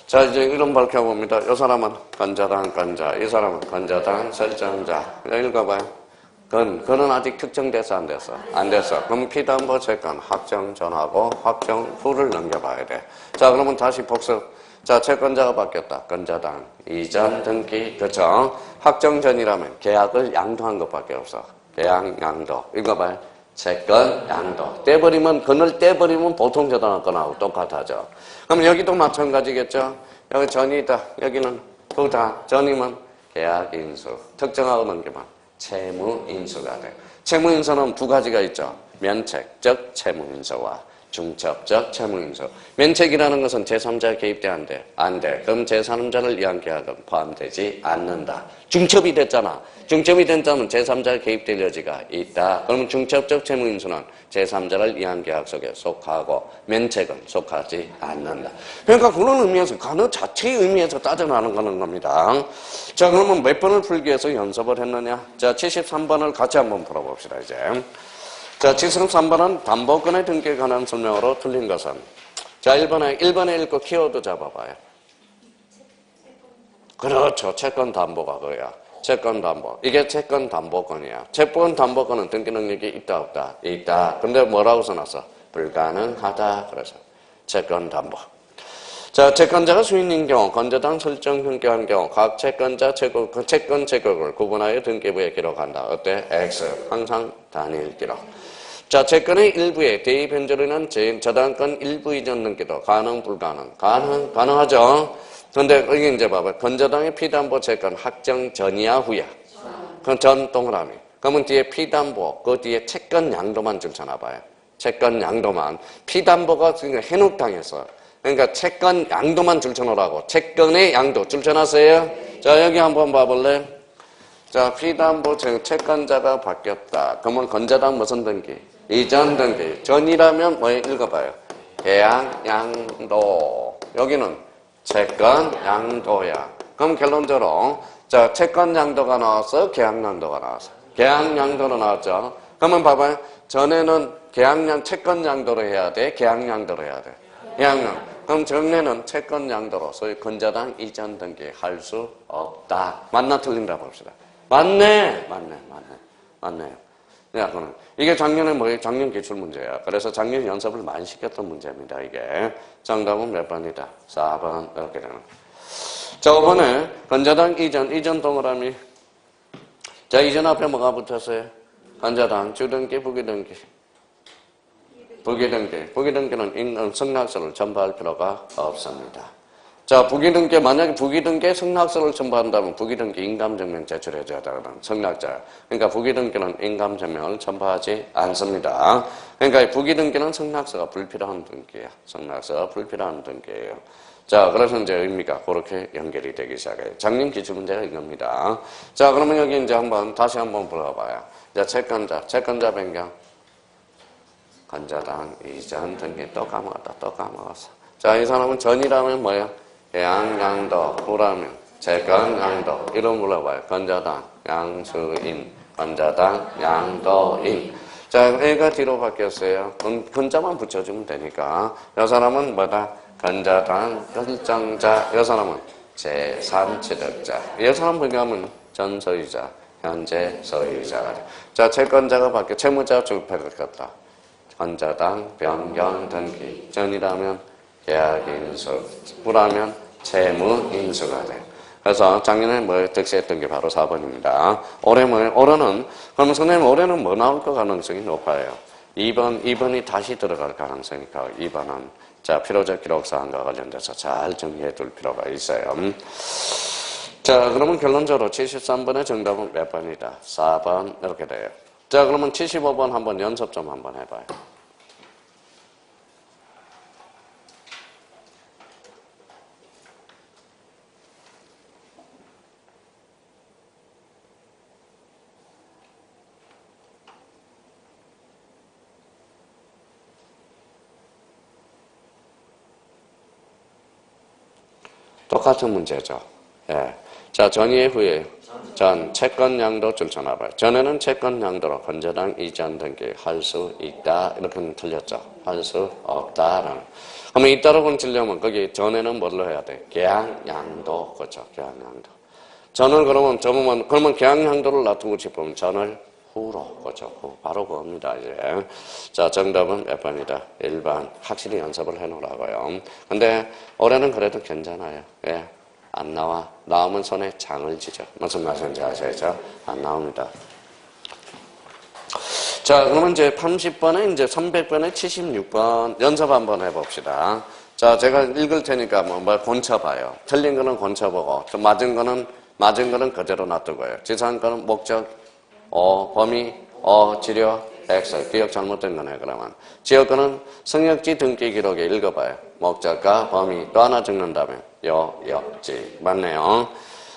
자, 이제 이름 밝혀봅니다. 이 사람은 건자당 건자, 이 사람은 건자당 설정자. 읽어봐요. 그는 아직 특정돼서 안 됐어. 안 됐어. 그럼 피담보 채권 확정 전하고 확정 후를 넘겨봐야 돼. 자, 그러면 다시 복습. 자, 채권자가 바뀌었다. 건자당 이전 등기. 그쵸? 확정 전이라면 계약을 양도한 것밖에 없어. 계약 양도. 읽어봐요. 채권 양도. 떼버리면, 건을 떼버리면 보통 저당할 거하고 똑같아져. 그럼 여기도 마찬가지겠죠? 여기 전이다. 여기는 후다. 전이면 계약 인수. 특정하고 넘기면 채무인수가 돼. 채무인수는 두 가지가 있죠. 면책적 채무인수와 중첩적 채무인수. 면책이라는 것은 제3자 개입돼 안 돼? 안 돼. 그럼 제3자를 위한 계약은 포함되지 않는다. 중첩이 됐잖아. 중첩이 된다면 제3자 개입될 여지가 있다. 그러면 중첩적 채무인수는 제3자를 위한 계약 속에 속하고 면책은 속하지 않는다. 그러니까 그런 의미에서 간호 자체의 의미에서 따져나가는 겁니다. 자, 그러면 몇 번을 풀기 위해서 연습을 했느냐? 자, 73번을 같이 한번 풀어봅시다, 이제. 자, 73번은 담보권의 등기에 관한 설명으로 틀린 것은. 자, 1번에 읽고 키워드 잡아봐요. 그렇죠. 채권 담보가 그거야. 채권 담보. 이게 채권 담보권이야. 채권 담보권은 등기 능력이 있다, 없다? 있다. 근데 뭐라고 써놨어? 불가능하다. 그래서 채권 담보. 자, 채권자가 수인인 경우, 건자당 설정 등기한 경우, 각 채권자 채권 제국을 구분하여 등기부에 기록한다. 어때? X. 항상 단일 기록. 자, 채권의 일부에 대입 변조로는 저당권 일부 이전 등기도 가능, 불가능? 가능하죠? 근데 여기 이제 봐봐요. 건저당의 피담보 채권 확정 전이야, 후야? 그럼 전 동그라미. 그러면 뒤에 피담보, 그 뒤에 채권 양도만 줄쳐놔봐요. 채권 양도만. 피담보가 지금 해놓당했어. 그러니까 채권 양도만 줄쳐놓으라고. 채권의 양도 줄쳐놨어요? 자, 여기 한번 봐볼래? 자, 피담보 채권자가 바뀌었다. 그러면 건자당 무슨 등기? 이전 등기. 전이라면 뭐 읽어봐요. 계약 양도. 여기는 채권 양도야. 그럼 결론적으로 자, 채권 양도가 나왔어? 계약 양도가 나왔어? 계약 양도로 나왔죠. 그러면 봐봐요. 전에는 채권 양도로 해야 돼? 계약 양도로 해야 돼? 계약 양도. 그럼 정례는 채권 양도로 소위 건자당 이전 등기 할 수 없다. 맞나 틀린다 봅시다. 맞네. 야, 그럼 이게 작년에 뭐예요? 작년 기출 문제야. 그래서 작년 연습을 많이 시켰던 문제입니다. 이게 정답은 몇 번이다? 4번 이렇게 되는. 자, 5번에 건자당 이전 동그라미. 자, 이전 앞에 뭐가 붙었어요? 건자당 주등기, 부기등기. 부기등기는 승낙서를 첨부할 필요가 없습니다. 자, 부기등기, 만약에 부기등기에 승낙서를 첨부한다면 부기등기 인감증명 제출해줘야 되거든. 승낙자. 그러니까 부기등기는 인감증명을 첨부하지 않습니다. 그러니까 부기등기는 승낙서가 불필요한 등기야. 승낙서가 불필요한 등기예요. 자, 그래서 이제 의미가 그렇게 연결이 되기 시작해요. 작년 기출문제가 이겁니다. 자, 그러면 여기 이제 다시 한번 불러봐요. 자, 채권자 변경. 건자당 이전 등기 또 까먹었어. 자, 이 사람은 전이라면 뭐야? 계약 양도, 후라면 채권 양도. 이름 불러봐요. 건자당 양수인, 건자당 양도인. 자, 자, 애가 뒤로 바뀌었어요. 근자만 붙여주면 되니까. 이 사람은 뭐다? 건자당, 결정자. 이 사람은 제3취득자. 이 사람 비교하면 전소유자, 현재 소유자가 돼. 자, 채권자가 바뀌어 채무자 주패됐다. 건자당, 변경, 등기. 전이라면 계약인수, 부라면 채무인수가 돼. 그래서 작년에 뭐 득세했던 게 바로 4번입니다. 올해는, 그러면 선생님 올해는 뭐 나올 거 가능성이 높아요? 2번이 다시 들어갈 가능성이 커요. 2번은. 자, 필요적 기록사항과 관련돼서 잘 정리해 둘 필요가 있어요. 자, 그러면 결론적으로 73번의 정답은 몇 번이다? 4번. 이렇게 돼요. 자, 그러면 75번 한번 연습 좀 한번 해봐요. 똑같은 문제죠. 예. 자, 전이의 후에 전 채권 양도 줄쳐놔봐요. 전에는 채권 양도로 건저당 이전 등기 할 수 있다 이렇게 틀렸죠. 할 수 없다라는. 그러면 있다라고 치려면 거기 전에는 뭘로 해야 돼? 계약 양도 그렇죠. 계약 양도. 전을 그러면 계약 양도를 놔두고 싶으면 전을 후로 그렇죠. 바로 그겁니다 이제. 자, 정답은 몇 번이다? 1번. 확실히 연습을 해놓으라고요. 근데 올해는 그래도 괜찮아요. 예. 안 나와. 나오면 손에 장을 지죠. 무슨 말인지 아셔야죠? 안 나옵니다. 자, 그러면 이제 30번에 이제 300번에 76번 연습 한번 해봅시다. 자, 제가 읽을 테니까 뭐 곤쳐봐요. 틀린 거는 곤쳐보고, 맞은 거는 그대로 놔두고요. 지사한 거는 목적, 범위, 지료, X. 기억 잘못된 거네, 그러면. 지역권은 성역지 등기 기록에 읽어봐요. 목적과 범위. 또 하나 적는다면, 역지. 맞네요.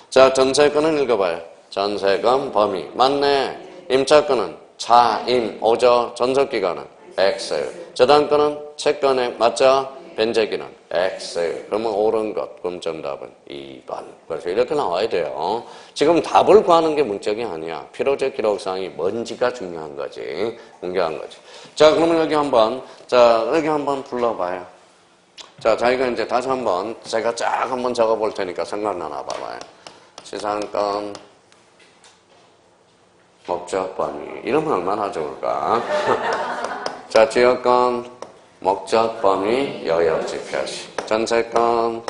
자, 전세권은 읽어봐요. 전세권, 범위. 맞네. 임차권은 차임, 오죠. 전속기간은 X. 저당권은 채권액, 맞죠? 변제기는 X. 그러면 옳은 것. 그럼 정답은 2번. 그래서 이렇게 나와야 돼요. 지금 답을 구하는 게 문제가 아니야. 필요적 기록사항이 뭔지가 중요한 거지. 공개한 거지. 자, 그러면 여기 한번 불러봐요. 자, 자기가 이제 다시 한번, 제가 쫙 한번 적어볼 테니까 생각나나 봐봐요. 시상권, 목적, 범위. 이러면 얼마나 좋을까? 자, 지역권, 목적, 범위, 여역지 표시. 전세권,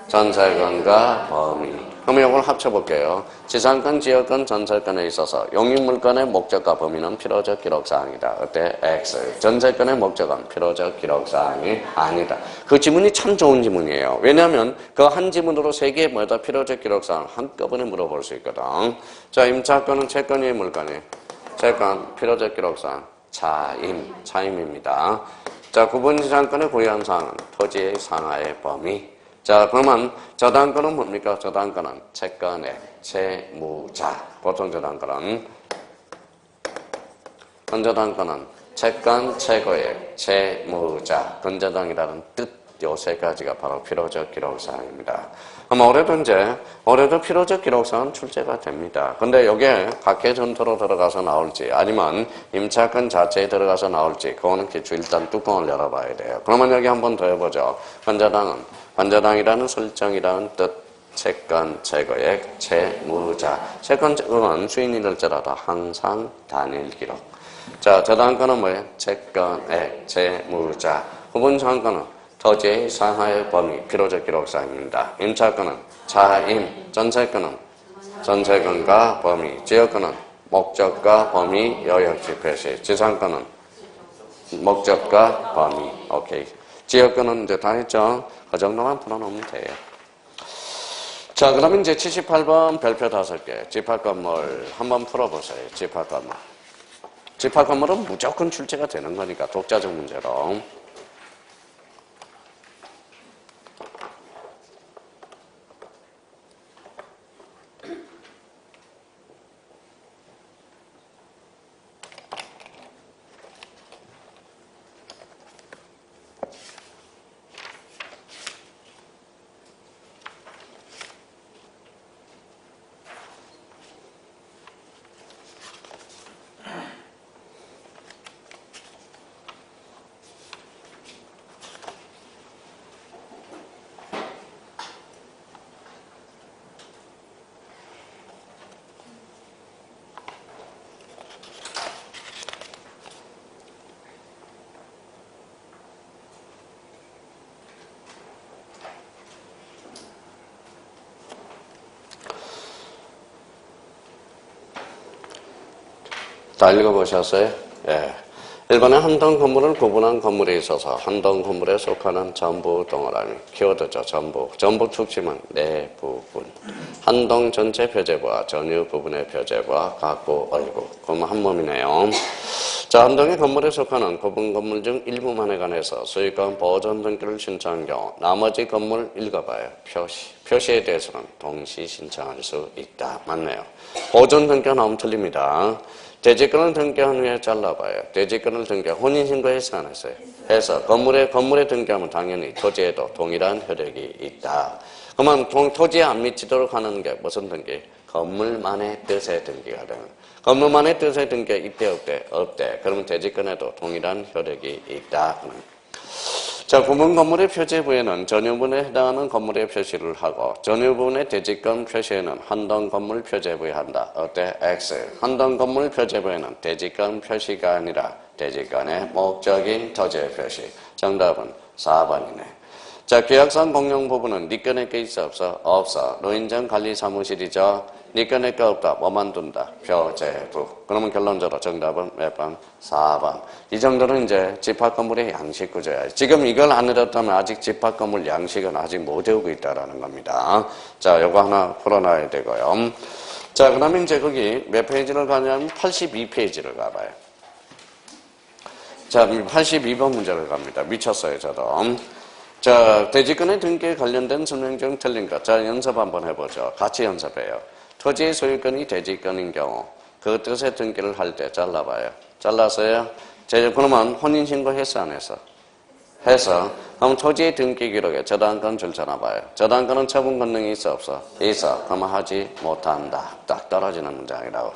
전세권과 범위. 그러면 이걸 합쳐볼게요. 지상권, 지역권, 전세권에 있어서 용익물건의 목적과 범위는 필요적 기록사항이다. 어때? X. 전세권의 목적은 필요적 기록사항이 아니다. 그 지문이 참 좋은 지문이에요. 왜냐하면 그 한 지문으로 세 개의 뭐다 필요적 기록사항을 한꺼번에 물어볼 수 있거든. 자, 임차권은 채권이 물건이. 채권, 필요적 기록사항. 차임입니다. 자, 구분지상권의 구현사항은 토지의 상하의 범위. 자, 그러면 저당권은 뭡니까? 저당권은 채권의 채무자. 보통 저당권은 건저당권은 채권 최고의 채무자. 건저당이라는 뜻. 요 세 가지가 바로 필요적 기록사항입니다. 그럼 올해도 필요적 기록사항은 출제가 됩니다. 근데 이게 각계 전토로 들어가서 나올지 아니면 임차권 자체에 들어가서 나올지 그거는 기초 일단 뚜껑을 열어봐야 돼요. 그러면 여기 한번 더 해보죠. 건저당이라는 설정이라는 뜻. 채권 최고액 채무자. 채권 최고는 수인이될지라도 항상 단일 기록. 자, 저당권은 뭐예요? 채권액 채무자. 구분상권은 토지의 상하의 범위, 필요적 기록사항입니다. 임차권은 차임, 전세권은 전세권과 범위, 지역권은 목적과 범위, 여역지 표시, 지상권은 목적과 범위. 오케이. 지역권은 이제 다 했죠? 그 정도만 풀어놓으면 돼요. 자, 그러면 이제 78번 별표 5개. 집합건물 한번 풀어보세요. 집합건물. 집합건물은 무조건 출제가 되는 거니까 독자적 문제로. 다 읽어보셨어요? 예. 1번에 한 동 건물을 구분한 건물이 있어서 한 동 건물에 속하는 전부 동그라미. 키워드죠. 전부. 전부 축치면 네 부분. 한 동 전체 표제부와 전유 부분의 표제부와 같고 얼고. 그럼 한 몸이네요. 자, 한 동의 건물에 속하는 구분 건물 중 일부만에 관해서 소유권 보존 등기를 신청한 경우 나머지 건물 읽어봐요. 표시. 표시에 대해서는 동시 신청할 수 있다. 맞네요. 보존 등기가 나오면 틀립니다. 대지권을 등기한 후에 잘라봐요. 대지권을 혼인신고했어 안 했어요? 해서 건물에 등기하면 당연히 토지에도 동일한 효력이 있다. 그러면 토지에 안 미치도록 하는 게 무슨 등기? 건물만의 뜻의 등기가 되는. 건물만의 뜻의 등기가 있대 없대? 없대. 그러면 대지권에도 동일한 효력이 있다. 자, 구분 건물의 표제부에는 전유분에 해당하는 건물의 표시를 하고 전유분의 대지권 표시에는 한동 건물 표제부에 한다. 어때? X. 한동 건물 표제부에는 대지권 표시가 아니라 대지권의 목적인 토지의 표시. 정답은 4번이네. 자, 계약상 공용 부분은 네 건에 게 있어 없어? 없어. 노인정 관리 사무실이죠. 네 건에 게 없다. 뭐만 둔다? 표제부. 그러면 결론적으로 정답은 몇 번? 4번. 이 정도는 이제 집합건물의 양식 구조야. 지금 이걸 안 해뒀다면 아직 집합건물 양식은 아직 못 외우고 있다라는 겁니다. 자, 요거 하나 풀어놔야 되고요. 자, 그 다음에 이제 거기 몇 페이지를 가냐면 82페이지를 가봐요. 자, 82번 문제를 갑니다. 미쳤어요, 저도. 자, 대지권의 등기에 관련된 설명 중 틀린 것. 자, 연습 한번 해보죠. 같이 연습해요. 토지의 소유권이 대지권인 경우 그 뜻의 등기를 할 때 잘라봐요. 잘랐어요? 그러면 혼인신고 했어 안 했어? 해서 그럼 토지의 등기 기록에 저당권 줄쳐놔봐요. 저당권은 처분 권능이 있어 없어? 있어. 그러면 하지 못한다. 딱 떨어지는 문장이라고.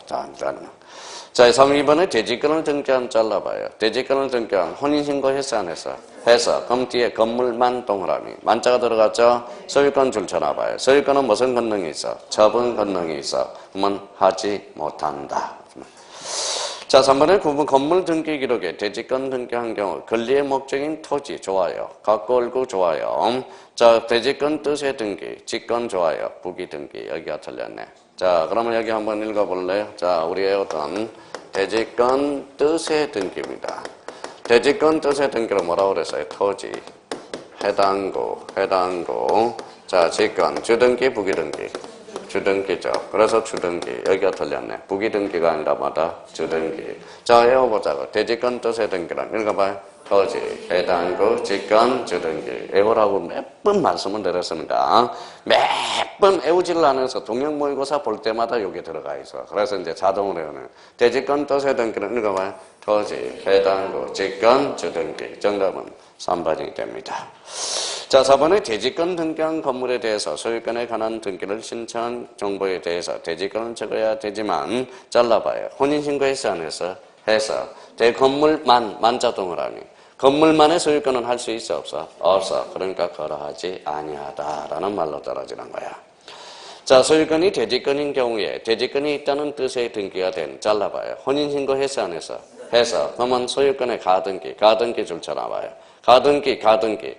자, 2번에 대지권을 등기한 잘라봐요. 대지권을 등기한 혼인신고 했어 안 했어? 해서 그럼 뒤에 건물만 동그라미. 만자가 들어갔죠? 소유권 줄쳐놔봐요. 소유권은 무슨 권능이 있어? 처분 권능이 있어. 그러면 하지 못한다. 자, 3번에 구분 건물 등기 기록에 대지권 등기한 경우 권리의 목적인 토지 좋아요. 갖고 얼고 좋아요. 자, 대지권 뜻의 등기, 직권 좋아요. 부기 등기. 여기가 틀렸네. 자, 그러면 여기 한번 읽어볼래요? 자, 우리의 어떤 대지권 뜻의 등기입니다. 대지권 뜻의 등기를 뭐라고 그랬어요? 토지, 해당구. 자, 직권, 주등기, 부기등기. 주등기죠. 그래서 주등기. 여기가 틀렸네. 부기등기가 아니라 뭐다? 주등기. 자, 외워보자고. 대지권 뜻의 등기란 읽어봐요. 토지, 해당구, 직권, 주등기. 외우라고 몇 번 말씀을 드렸습니다. 몇 번 외우지를 않아서 동영 모의고사 볼 때마다 여기 들어가 있어. 그래서 이제 자동으로 외우는. 대지권 뜻의 등기는 읽어봐요. 토지, 해당구, 직권, 주등기. 정답은 3번이 됩니다. 자, 4번에 대지권 등기한 건물에 대해서 소유권에 관한 등기를 신청한 정보에 대해서 대지권을 적어야 되지만 잘라봐요. 혼인신고했어 안 했어? 해서 대건물만 만자 동그라미. 건물만의 소유권은 할 수 있어 없어? 없어. 그러니까 거러하지 아니하다라는 말로 떨어지는 거야. 자, 소유권이 대지권인 경우에 대지권이 있다는 뜻의 등기가 된 잘라봐요. 혼인신고 했어 안 했어? 해서 그러면 소유권의 가등기 줄쳐놔봐요.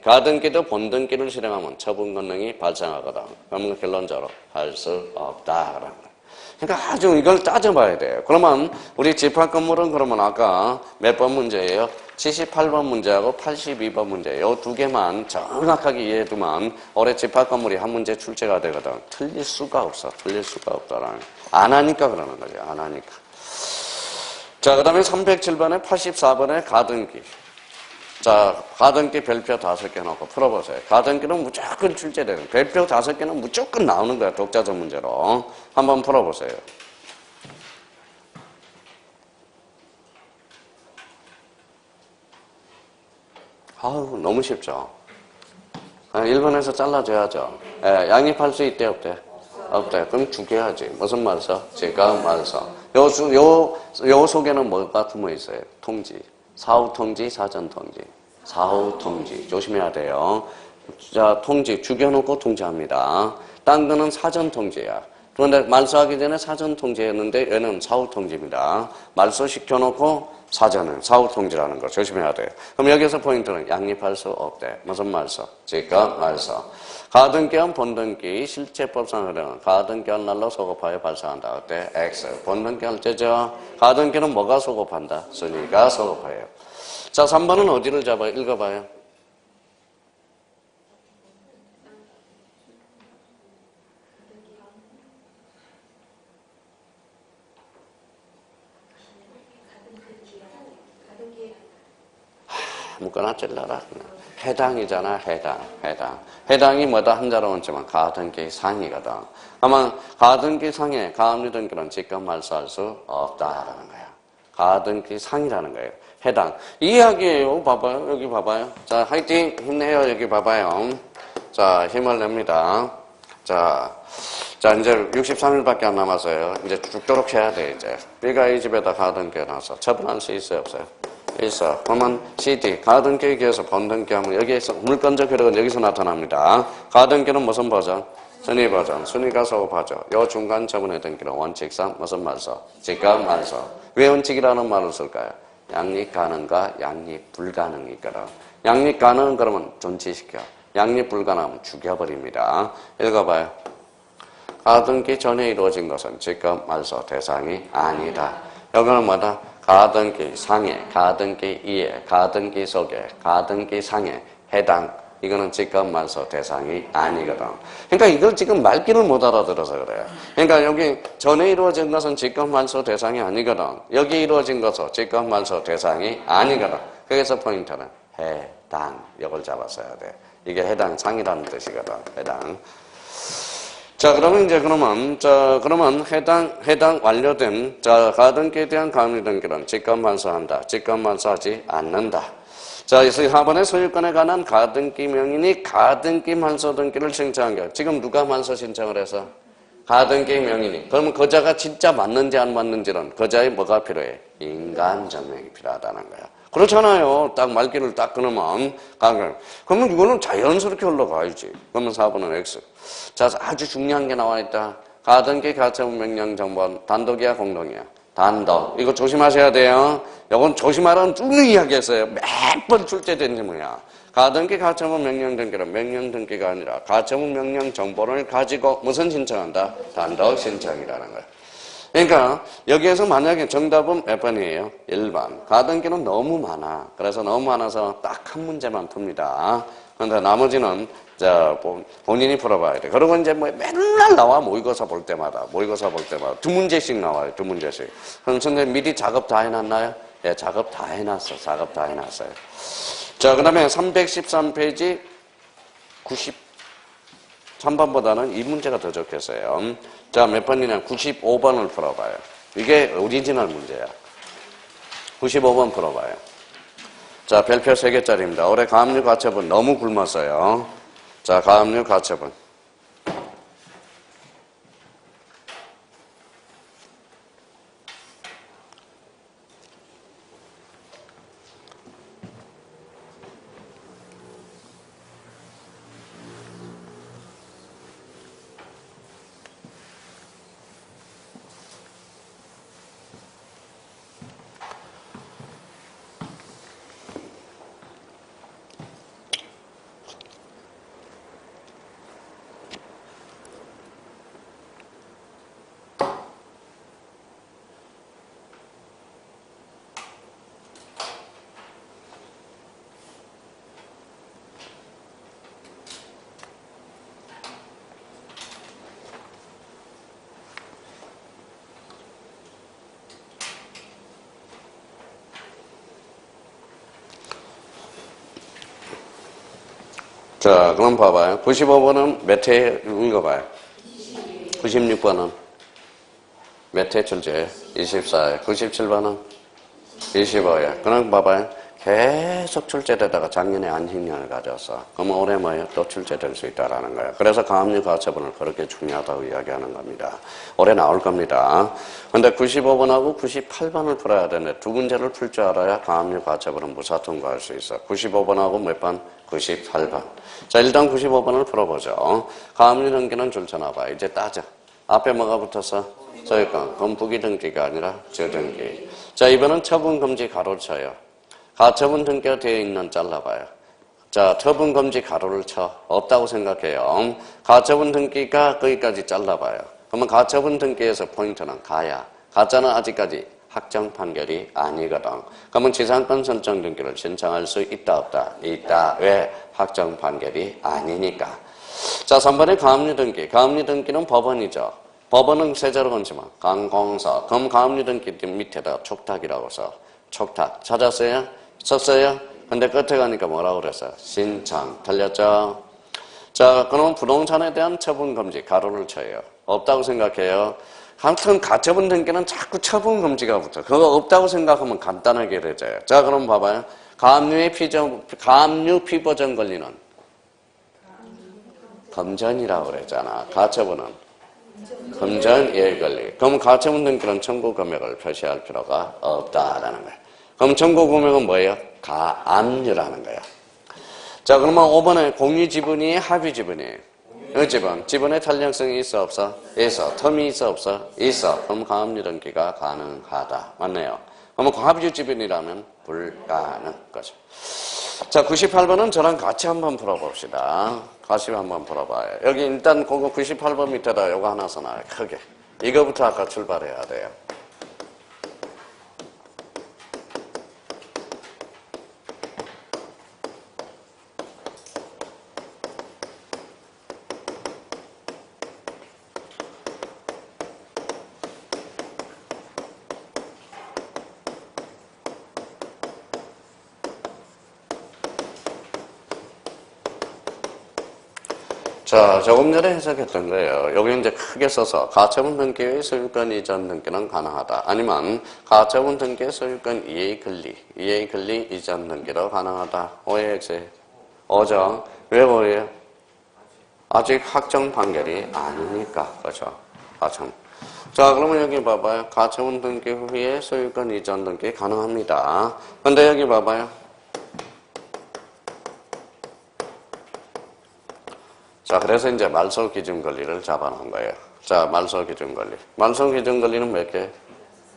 가등기도 본등기를 실행하면 처분 권능이 발생하거든. 그러면 결론적으로 할 수 없다라는 거예요. 그러니까 아주 이걸 따져봐야 돼요. 그러면 우리 집합건물은 그러면 아까 몇 번 문제예요? 78번 문제하고 82번 문제. 요 두 개만 정확하게 이해해두면 올해 집합건물이 한 문제 출제가 되거든. 틀릴 수가 없어. 없다라는. 안 하니까 그러는 거죠. 안 하니까. 자, 그 다음에 307번에 84번에 가등기. 자, 가등기 별표 5개 놓고 풀어보세요. 가등기는 무조건 출제되는. 별표 5개는 무조건 나오는 거야. 독자적 문제로. 한번 풀어보세요. 아우, 너무 쉽죠. 1번에서 잘라줘야죠. 예, 양립할 수 있대, 없대? 없대. 그럼 죽여야지. 무슨 말서? 제가 말서. 요 속에는 뭐가 숨어 있어요? 통지. 사후통지, 사전통지. 사후통지. 조심해야 돼요. 자, 통지. 죽여놓고 통지합니다. 딴 거는 사전통지야. 그런데 말소하기 전에 사전 통지했는데 얘는 사후 통지입니다. 말소시켜놓고 사전은 사후 통지라는 거 조심해야 돼요. 그럼 여기서 포인트는 양립할 수 없대. 무슨 말소? 즉각 말소. 가등기한 본등기 실제법상 흐르는 가등기한 날로 소급하여 발생한다. 어때? X. 본등기한 제죠. 가등기는 뭐가 소급한다? 순위가 소급해요. 자, 3번은 어디를 잡아요? 읽어봐요. 묶어놔 찔러라. 해당이잖아, 해당. 해당이 뭐다? 한자로 얹지만 가등기 상이거든. 아마 가등기 상에 가압류 등기는 직접 말소할 수 없다라는 거야. 가등기 상이라는 거예요. 해당. 이 이야기예요. 봐봐요. 여기 봐봐요. 자, 화이팅! 힘내요. 여기 봐봐요. 자, 힘을 냅니다. 자, 이제 63일밖에 안 남았어요. 이제 죽도록 해야 돼, 이제. B가 이 집에다 가등기에 놔서 처분할 수 있어요, 없어요? 있어. 그러면 CD, 가등기에 기해서 본등기 하면 여기에서 물건적 효력은 여기서 나타납니다. 가등기는 무슨 버전? 순위 버전. 순위가 소급하죠. 요 중간 처분의 등기는 원칙상 무슨 말소? 즉각 말소. 왜 원칙이라는 말을 쓸까요? 양립 가능과 양립 불가능이 있거든. 양립 가능은 그러면 존치시켜. 양립 불가능하면 죽여버립니다. 읽어봐요. 가등기 전에 이루어진 것은 즉각 말소 대상이 아니다. 여기는 뭐다? 가등기 상해, 가등기 이해, 가등기 속에, 가등기 상해, 해당. 이거는 직접 말소 대상이 아니거든. 그러니까 이걸 지금 말귀를 못 알아들어서 그래요. 그러니까 여기 전에 이루어진 것은 직접 말소 대상이 아니거든. 여기 이루어진 것은 직접 말소 대상이 아니거든. 그래서 포인트는 해당. 이걸 잡았어야 돼. 이게 해당 상이라는 뜻이거든. 해당. 자, 그러면 이제 그러면 해당 완료된, 가등기에 대한 가압류 등기는 직접 말소한다. 직접 말소하지 않는다. 자, 그래서 4번에 소유권에 관한 가등기 명인이 가등기 말소 등기를 신청한 게 지금 누가 말소 신청을 해서? 가등기 명인이. 그러면 거자가 진짜 맞는지 안 맞는지는 거자의 뭐가 필요해? 인간 증명이 필요하다는 거야. 그렇잖아요. 딱 말귀를 딱 끊으면 그러면 이거는 자연스럽게 흘러가야지. 그러면 4번은 X. 자, 아주 중요한 게 나와 있다. 가등기 가처분 명령 정보는 단독이야 공동이야? 단독. 이거 조심하셔야 돼요. 이건 조심하라는 쭉 이야기했어요. 몇 번 출제된 질문이야. 가등기 가처분 명령 등기는 명령 등기가 아니라 가처분 명령 정보를 가지고 무슨 신청한다? 단독 신청이라는 거야. 그러니까 여기에서 만약에 정답은 몇 번이에요? 1번. 가등기는 너무 많아. 그래서 너무 많아서 딱 한 문제만 풉니다. 그런데 나머지는 본인이 풀어봐야 돼. 그리고 이제 뭐 맨날 나와. 모의고사 볼 때마다 두 문제씩 나와요. 두 문제씩. 그럼 선생님 미리 작업 다 해놨나요? 예, 작업 다 해놨어. 작업 다 해놨어요. 자, 그 다음에 313페이지 93번보다는 이 문제가 더 좋겠어요. 자, 몇 번이냐? 95번을 풀어봐요. 이게 오리지널 문제야. 95번 풀어봐요. 자, 별표 3개짜리입니다. 올해 가압류 가처분 너무 굶었어요. 자, 가압류 가처분. 자, 그럼 봐봐요. 95번은 몇 회 읽어봐요. 96번은 몇 회 출제예요? 24회. 97번은 25회. 그럼 봐봐요. 계속 출제되다가 작년에 안식년을 가졌어. 그러면 올해 뭐예요? 또 출제될 수 있다라는 거예요. 그래서 가압류 가처분을 그렇게 중요하다고 이야기하는 겁니다. 올해 나올 겁니다. 근데 95번하고 98번을 풀어야 되는데 두 문제를 풀 줄 알아야 가압류 가처분은 무사 통과할 수 있어. 95번하고 몇 번? 98번. 자, 일단 95번을 풀어보죠. 가압류 등기는 줄쳐놔봐. 이제 따져. 앞에 뭐가 붙었어? 소유권. 그럼 부기등기가 아니라 저등기. 자, 이번은 처분금지 가로를 쳐요. 가처분 등기가 되어 있는 잘라봐요. 자, 처분금지 가로를 쳐. 없다고 생각해요. 가처분 등기가 거기까지 잘라봐요. 그러면 가처분 등기에서 포인트는 가야. 가짜는 아직까지 확정 판결이 아니거든. 그러면 지상권 설정 등기를 신청할 수 있다 없다? 있다. 왜? 확정 판결이 아니니까. 자, 3번의 가압류 등기. 가압류 등기는 법원이죠. 법원은 세자로 건지만 강공서. 그럼 가압류 등기 밑에다 촉탁이라고 써. 촉탁. 찾았어요? 썼어요? 근데 끝에 가니까 뭐라고 그랬어요? 신청. 틀렸죠? 자, 그러면 부동산에 대한 처분금지 가로를 쳐요. 없다고 생각해요. 하여튼 가처분 등기는 자꾸 처분금지가 붙어. 그거 없다고 생각하면 간단하게 되져요. 자, 그럼 봐봐요. 가압류 피보전 권리는 금전이라고 그랬잖아. 가처분은 금전 예의 권리. 그럼 가처분 등기는 청구 금액을 표시할 필요가 없다라는 거예요. 그럼 청구 금액은 뭐예요? 가압류라는 거예요. 자, 그러면 5번에 공유 지분이 합의 지분이에요. 지분의 탄력성이 있어 없어? 있어. 텀이 있어 없어? 있어. 그럼 가압류 등기가 가능하다. 맞네요. 그러면 합의 지분이라면 불가능 거죠. 자, 98번은 저랑 같이 한번 풀어봅시다. 같이 한번 풀어봐요. 여기 일단 그거 98번 밑에다 요거 하나 써놔요. 크게. 이거부터 아까 출발해야 돼요. 자, 조금 전에 해석했던 거예요. 여기 이제 크게 써서 가처분 등기의 소유권 이전 등기는 가능하다. 아니면 가처분 등기의 소유권 이해 권리 이전 등기도 가능하다. 오해했어요? 오죠? 왜 오해요? 아직 확정 판결이 아니니까. 그렇죠? 가처분. 자, 그러면 여기 봐봐요. 가처분 등기 후에 소유권 이전 등기 가능합니다. 근데 여기 봐봐요. 자, 그래서 이제 말소 기준 권리를 잡아놓은 거예요. 자, 말소 기준 권리. 말소 기준 권리는 몇 개?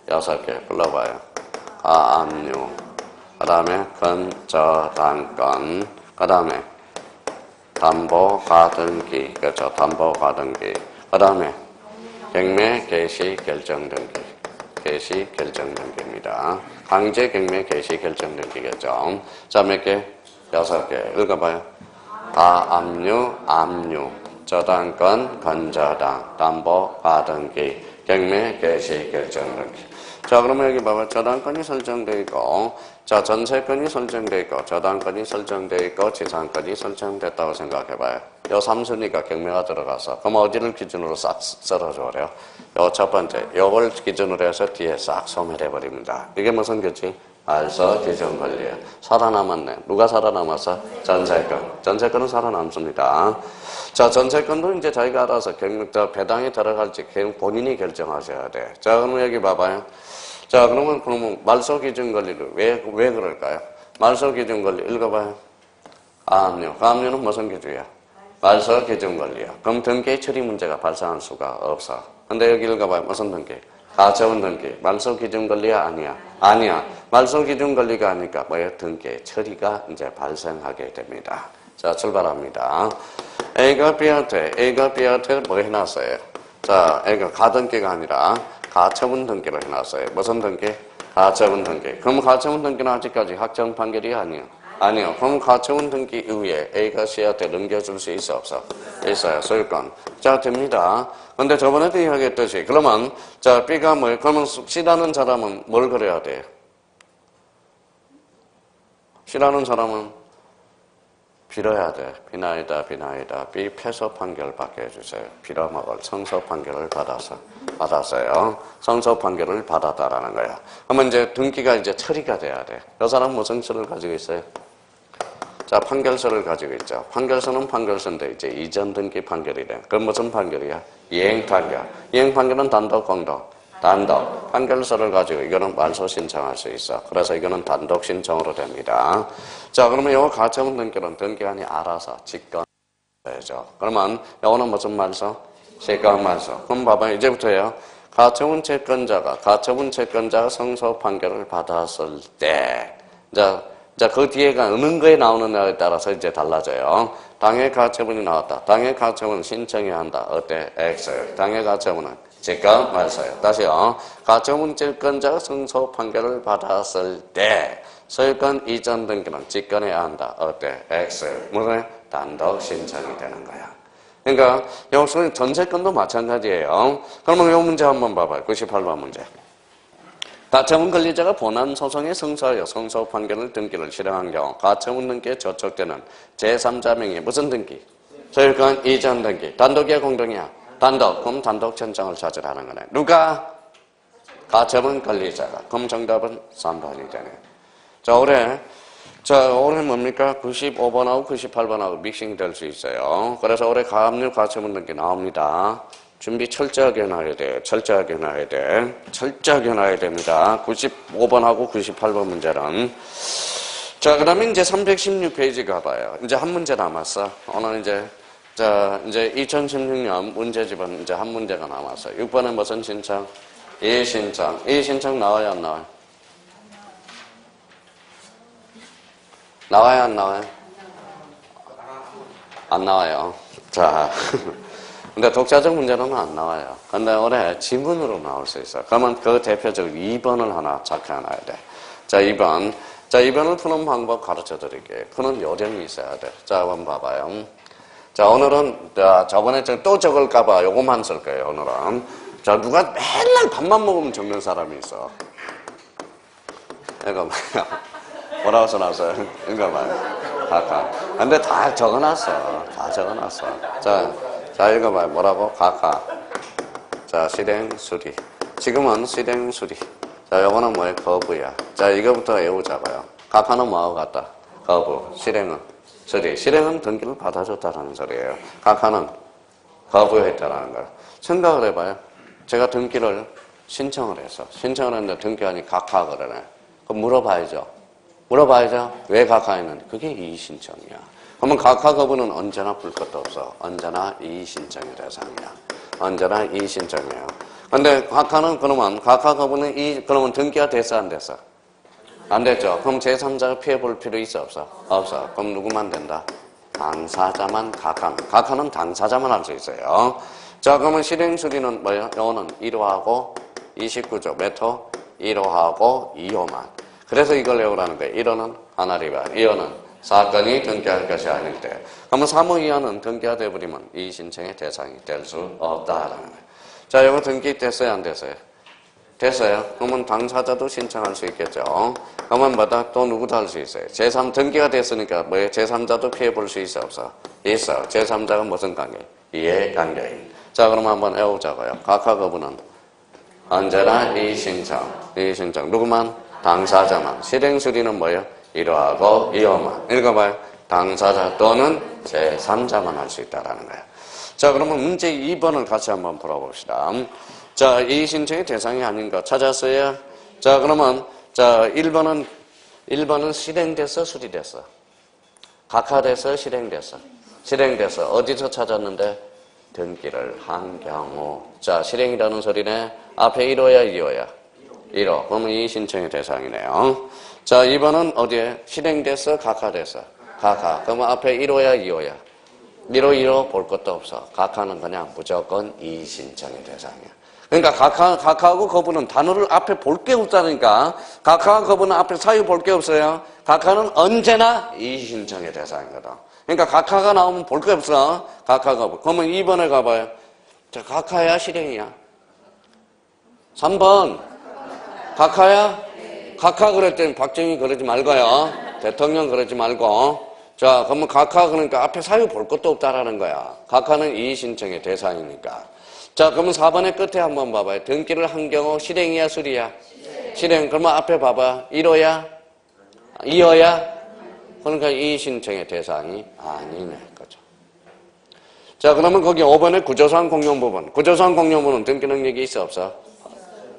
6개. 불러봐요. 가압류. 그 다음에 근저당권. 그 다음에 담보가등기. 그렇죠. 담보가등기. 그 다음에 경매 개시 결정 등기. 개시 결정 등기입니다. 강제 경매 개시 결정 등기겠죠. 자, 몇 개? 6개. 읽어봐요. 가압류, 압류, 저당권, 건저당, 담보, 가등기, 경매, 개시, 결정 등기. 자, 그러면 여기 봐봐. 저당권이 설정되어 있고, 자, 전세권이 설정되어 있고, 저당권이 설정되어 있고, 지상권이 설정됐다고 생각해봐요. 요 3순위가 경매가 들어가서, 그럼 어디를 기준으로 싹 썰어줘요? 요 첫 번째, 요걸 기준으로 해서 뒤에 싹 소멸해버립니다. 이게 무슨 교지? 말소 기준 권리예요. 살아남았네. 누가 살아남았어? 전세권. 전세권은 살아남습니다. 자, 전세권도 이제 자기가 알아서 배당이 들어갈지 본인이 결정하셔야 돼. 자, 그러면 여기 봐봐요. 자, 그러면 말소 기준 권리를 왜 그럴까요? 말소 기준 권리 읽어봐요. 가압류. 가압류는 무슨 기준이야? 말소 기준 권리야. 그럼 등기 처리 문제가 발생할 수가 없어. 근데 여기 읽어봐요. 무슨 등기? 가처분 등기. 말소 기준 권리야? 아니야? 아니야. 말소 기준 권리가 아니까 뭐예요? 등기 처리가 이제 발생하게 됩니다. 자, 출발합니다. A가 B한테 뭐 해놨어요? 자, A가 가등기가 아니라 가처분 등기를 해놨어요. 무슨 등기? 가처분 등기. 그럼 가처분 등기는 아직까지 확정 판결이 아니에요? 아니요. 그럼 가처분 등기 이후에 A가 C한테 넘겨줄 수 있어 없어? 있어요. 소유권. 자, 됩니다. 근데 저번에도 이야기했듯이 그러면 자, B가 뭐예요? 그러면 C라는 사람은 뭘 그려야 돼요? C라는 사람은 빌어야 돼. 비나이다. B 패소 판결 받게 해주세요. 빌어먹을 성소 판결을 받았어요. 성소 판결을 받았다라는 거야. 그러면 이제 등기가 이제 처리가 돼야 돼. 이 사람 무슨 처를 가지고 있어요? 자, 판결서를 가지고 있죠. 판결서는 판결서인데 이제 이전 등기 판결이래. 그럼 무슨 판결이야? 이행 판결. 이행 판결은 단독, 공동? 단독. 판결서를 가지고 이거는 말소 신청할 수 있어. 그래서 이거는 단독 신청으로 됩니다. 자, 그러면 요 가처분 등기는 등기관이 알아서 직권해야죠. 그러면 요거는 무슨 말소? 시가 말소. 그럼 봐봐 이제부터요. 가처분 채권자가 성소 판결을 받았을 때, 자, 그 뒤에가 어느 거에 나오느냐에 따라서 이제 달라져요. 당해 가처분이 나왔다. 당해 가처분 신청해야 한다. 어때? X. 당해 가처분은 지가 말소요. 다시요. 가처분 채권자가 성소 판결을 받았을 때, 소유권 이전 등기는 직권해야 한다. 어때? X. 무슨 단독 신청이 되는 거야. 그러니까 여기서는 전세권도 마찬가지예요. 그러면 이 문제 한번 봐봐요. 98번 문제. 가처분 권리자가 본안 소송에 승소하여 성소 판결을 등기를 실행한 경우 가처분 등기에 저촉되는 제3자 명의 무슨 등기? 소유권 이전 등기. 단독이야 공동이야? 단독. 그럼 단독 전장을 찾으라는 거네. 누가? 가처분 권리자가. 그럼 정답은 3번이잖아요. 올해 뭡니까? 95번하고 98번하고 믹싱이 될 수 있어요. 그래서 올해 가압류 가처분 등기 나옵니다. 준비 철저하게 해놔야 돼. 철저하게 해놔야 됩니다. 95번하고 98번 문제는. 자, 그 다음에 이제 316페이지 가봐요. 이제 한 문제 남았어. 오늘 이제 2016년 문제집은 이제 한 문제가 남았어. 6번은 무슨 신청? 이의신청. 이의신청 나와요, 안 나와요? 나와요, 안 나와요? 안 나와요. 자, 근데 독자적 문제로는 안 나와요. 근데 올해 지문으로 나올 수 있어. 그러면 그 대표적으로 2번을 하나 착해놔야 돼. 자, 2번. 자, 2번을 푸는 방법 가르쳐 드릴게요. 푸는 요령이 있어야 돼. 자, 한번 봐봐요. 자, 오늘은, 저번에 또 적을까봐 요것만 쓸 거예요, 오늘은. 자, 누가 맨날 밥만 먹으면 적는 사람이 있어. 이거 뭐라고 써놨어요? 이거 봐요. 각하. 근데 다 적어놨어. 자, 읽어봐요. 뭐라고? 각하. 자, 실행, 수리. 지금은 실행, 수리. 자, 요거는 뭐예요? 거부야. 자, 이거부터 외우자고요. 각하는 뭐하고 같다? 거부. 실행은? 수리. 실행은 등기를 받아줬다는 소리예요. 각하는 거부했다는 거예요. 생각을 해봐요. 제가 등기를 신청을 했어. 신청을 했는데 등기하니 각하 그러네. 그럼 물어봐야죠. 왜 각하했는데? 그게 이의신청이야. 그러면 각하 거부는 언제나 불 것도 없어. 언제나 이의신청의 대상이야. 언제나 이의신청이에요. 근데 각하는 그러면 각하 거부는 그러면 등기가 됐어 안 됐어? 안 됐죠. 그럼 제3자가 피해 볼 필요 있어 없어? 없어. 그럼 누구만 된다? 당사자만 각하는 당사자만 할 수 있어요. 자, 그러면 실행수리는 뭐예요? 요거는 1호하고 29조 몇 호? 1호하고 2호만. 그래서 이걸 외우라는 거예요. 1호는 하나리바, 2호는 사건이 등기할 것이 아닐 때. 그러면 3호 이하는 등기가 돼버리면 이 신청의 대상이 될 수 없다라는 거예요. 자, 이거 등기 됐어요, 안 됐어요? 됐어요. 그러면 당사자도 신청할 수 있겠죠. 그러면 뭐다? 또 누구도 할 수 있어요. 제3 등기가 됐으니까 뭐예요? 제3자도 피해 볼 수 있어 없어? 있어. 제3자가 무슨 관계? 이해관계인. 자, 그럼 한번 외우자고요. 각하 거부는 언제나 이의신청. 누구만? 당사자만. 실행수리는 뭐예요? 1호하고 2호만. 읽어봐요. 당사자 또는 제3자만 할 수 있다는 거예요. 자, 그러면 문제 2번을 같이 한번 풀어봅시다. 자, 이의신청의 대상이 아닌 거 찾았어요? 자, 그러면, 1번은 실행됐어, 수리됐어? 각하됐어, 실행됐어? 실행됐어. 어디서 찾았는데? 등기를 한 경우. 자, 실행이라는 소리네. 앞에 1호야, 2호야? 1호. 그러면 이의신청의 대상이네요. 자, 2번은 어디에? 실행됐어, 각하됐어? 각하. 그러면 앞에 1호야, 2호야? 1호 볼 것도 없어. 각하는 그냥 무조건 이의신청의 대상이야. 그러니까 각하하고 거부는 단어를 앞에 볼 게 없다니까. 각하와 거부는 앞에 사유 볼 게 없어요. 각하는 언제나 이의신청의 대상이거든. 그러니까 각하가 나오면 볼 게 없어. 각하 거부. 그러면 2번에 가봐요. 자, 각하야, 실행이야? 3번. 각하야? 각하 그랬더니 박정희 그러지 말고요. 대통령 그러지 말고. 자, 그러면 각하 그러니까 앞에 사유 볼 것도 없다라는 거야. 각하는 이의신청의 대상이니까. 자, 그러면 4번의 끝에 한번 봐봐요. 등기를 한 경우 실행이야, 수리야? 실행. 그러면 앞에 봐봐. 1호야? 2호야? 그러니까 이의신청의 대상이 아니네. 그죠? 자, 그러면 거기 5번에 구조상 공용 부분. 구조상 공용 부분은 등기 능력이 있어, 없어?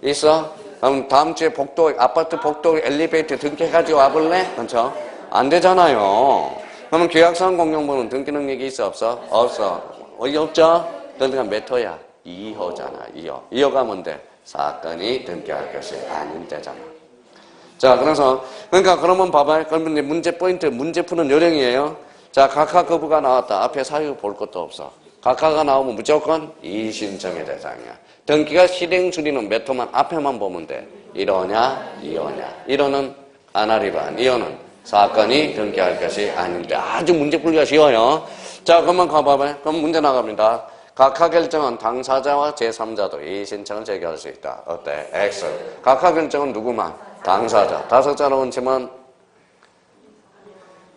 있어? 그럼 다음 주에 아파트 복도 엘리베이터 등기해가지고 와볼래? 그렇죠? 안 되잖아요. 그러면 계약상 공용 부분은 등기 능력이 있어, 없어? 없어. 어이 없죠? 그러니까 몇 호야? 2호잖아. 2호. 2호가 뭔데? 사건이 등기할 것이 아닌 때잖아. 자, 그러니까 그러면 봐봐요. 그러면 이제 문제 포인트, 문제 푸는 요령이에요. 자, 각하 거부가 나왔다. 앞에 사유 볼 것도 없어. 각하가 나오면 무조건 이의신청의 대상이야. 등기가 실행 수리는 몇 호만 앞에만 보면 돼. 1호냐, 2호냐. 1호는 아나리반, 2호는 사건이 등기할 것이 아닌데 아주 문제 풀기가 쉬워요. 자, 그러면 가봐봐요. 그럼 문제 나갑니다. 각하 결정은 당사자와 제3자도 이의신청을 제기할 수 있다. 어때? X. 각하 결정은 누구만? 당사자. 5자로 얹히면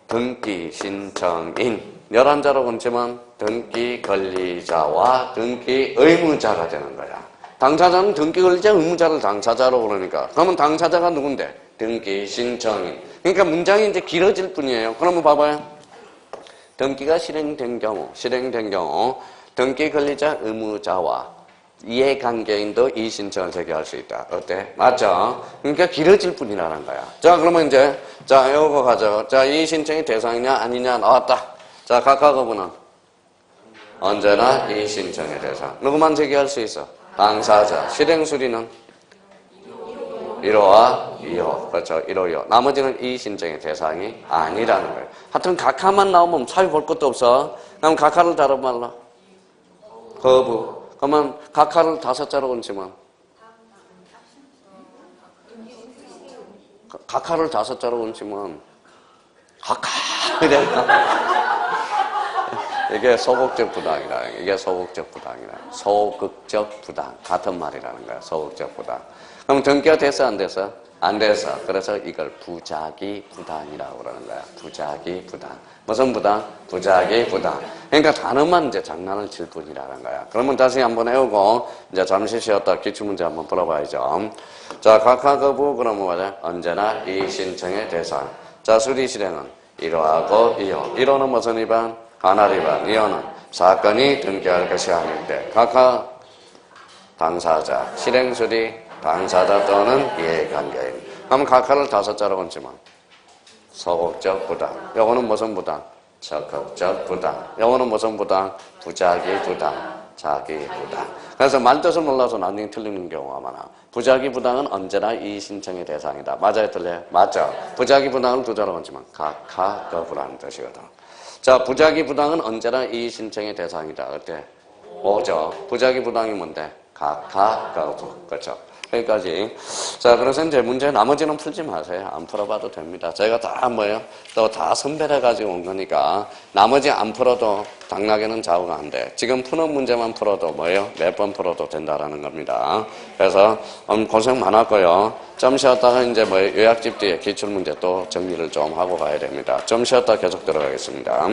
등기 신청인. 11자로 얹히면 등기 권리자와 등기 의무자가 되는 거야. 당사자는 등기 권리자, 의무자를 당사자로 그러니까. 그러면 당사자가 누군데? 등기 신청인. 그러니까 문장이 이제 길어질 뿐이에요. 그러면 봐봐요. 등기가 실행된 경우, 등기 권리자, 의무자와 이해관계인도 이의신청을 제기할 수 있다. 어때? 맞죠? 그러니까 길어질 뿐이라는 거야. 자, 그러면 이제, 자, 이거 가져. 자, 이의신청이 대상이냐, 아니냐, 나왔다. 자, 각하 거부는 언제나 이의신청의 대상. 누구만 제기할 수 있어? 당사자. 실행 수리는 1호와 2호. 그렇죠. 1호, 2호. 나머지는 이의신청의 대상이 아니라는 거예요. 하여튼 각하만 나오면 사유 볼 것도 없어. 그럼 각하를 다른 말로 거부. 그러면 각하를 5자로 얹으면 각하를 5자로 얹으면 각하 이게 소극적 부당이라. 이게 소극적 부당이라. 소극적 부당. 같은 말이라는 거야. 소극적 부당. 그럼 등기가 됐어, 안 됐어? 안 됐어. 그래서 이걸 부작위 부당이라고 그러는 거야. 부작위 부당. 무슨 부당? 부작위 부당. 그러니까 단어만 이제 장난을 칠 뿐이라는 거야. 그러면 다시 한번 해오고, 이제 잠시 쉬었다 기출문제 한번 풀어봐야죠. 자, 각하 거부, 그러면 뭐냐? 언제나 이의신청의 대상. 자, 수리 실행은 1호하고 2호. 1호는 무슨 위반? 관할 위반. 2호는 사건이 등기할 것이 아닌데, 각하 당사자, 실행 수리 당사자 또는 이해관계인. 그럼 각하를 5자로 얹지만 소극적 부당. 요거는 무슨 부당? 적극적 부당. 요거는 무슨 부당? 부작위 부당. 자기 부당. 그래서 말뜻을 몰라서 나중에 틀리는 경우가 많아. 부작위 부당은 언제나 이의신청의 대상이다. 맞아요, 틀려요? 맞죠? 부작위 부당을 2자로 얹지만 각하 거부라는 뜻이거든. 자, 부작위 부당은 언제나 이의신청의 대상이다. 어때? 뭐죠? 부작위 부당이 뭔데? 각하 거부. 그렇죠? 여기까지. 자, 그래서 이제 문제 나머지는 풀지 마세요. 안 풀어봐도 됩니다. 저희가 다 뭐예요? 또 다 선별해가지고 온 거니까 나머지 안 풀어도 당락에는 좌우가 안 돼. 지금 푸는 문제만 풀어도 뭐예요? 몇 번 풀어도 된다라는 겁니다. 그래서 고생 많았고요. 좀 쉬었다가 이제 뭐예요? 요약집 뒤에 기출문제 또 정리를 좀 하고 가야 됩니다. 좀 쉬었다 계속 들어가겠습니다.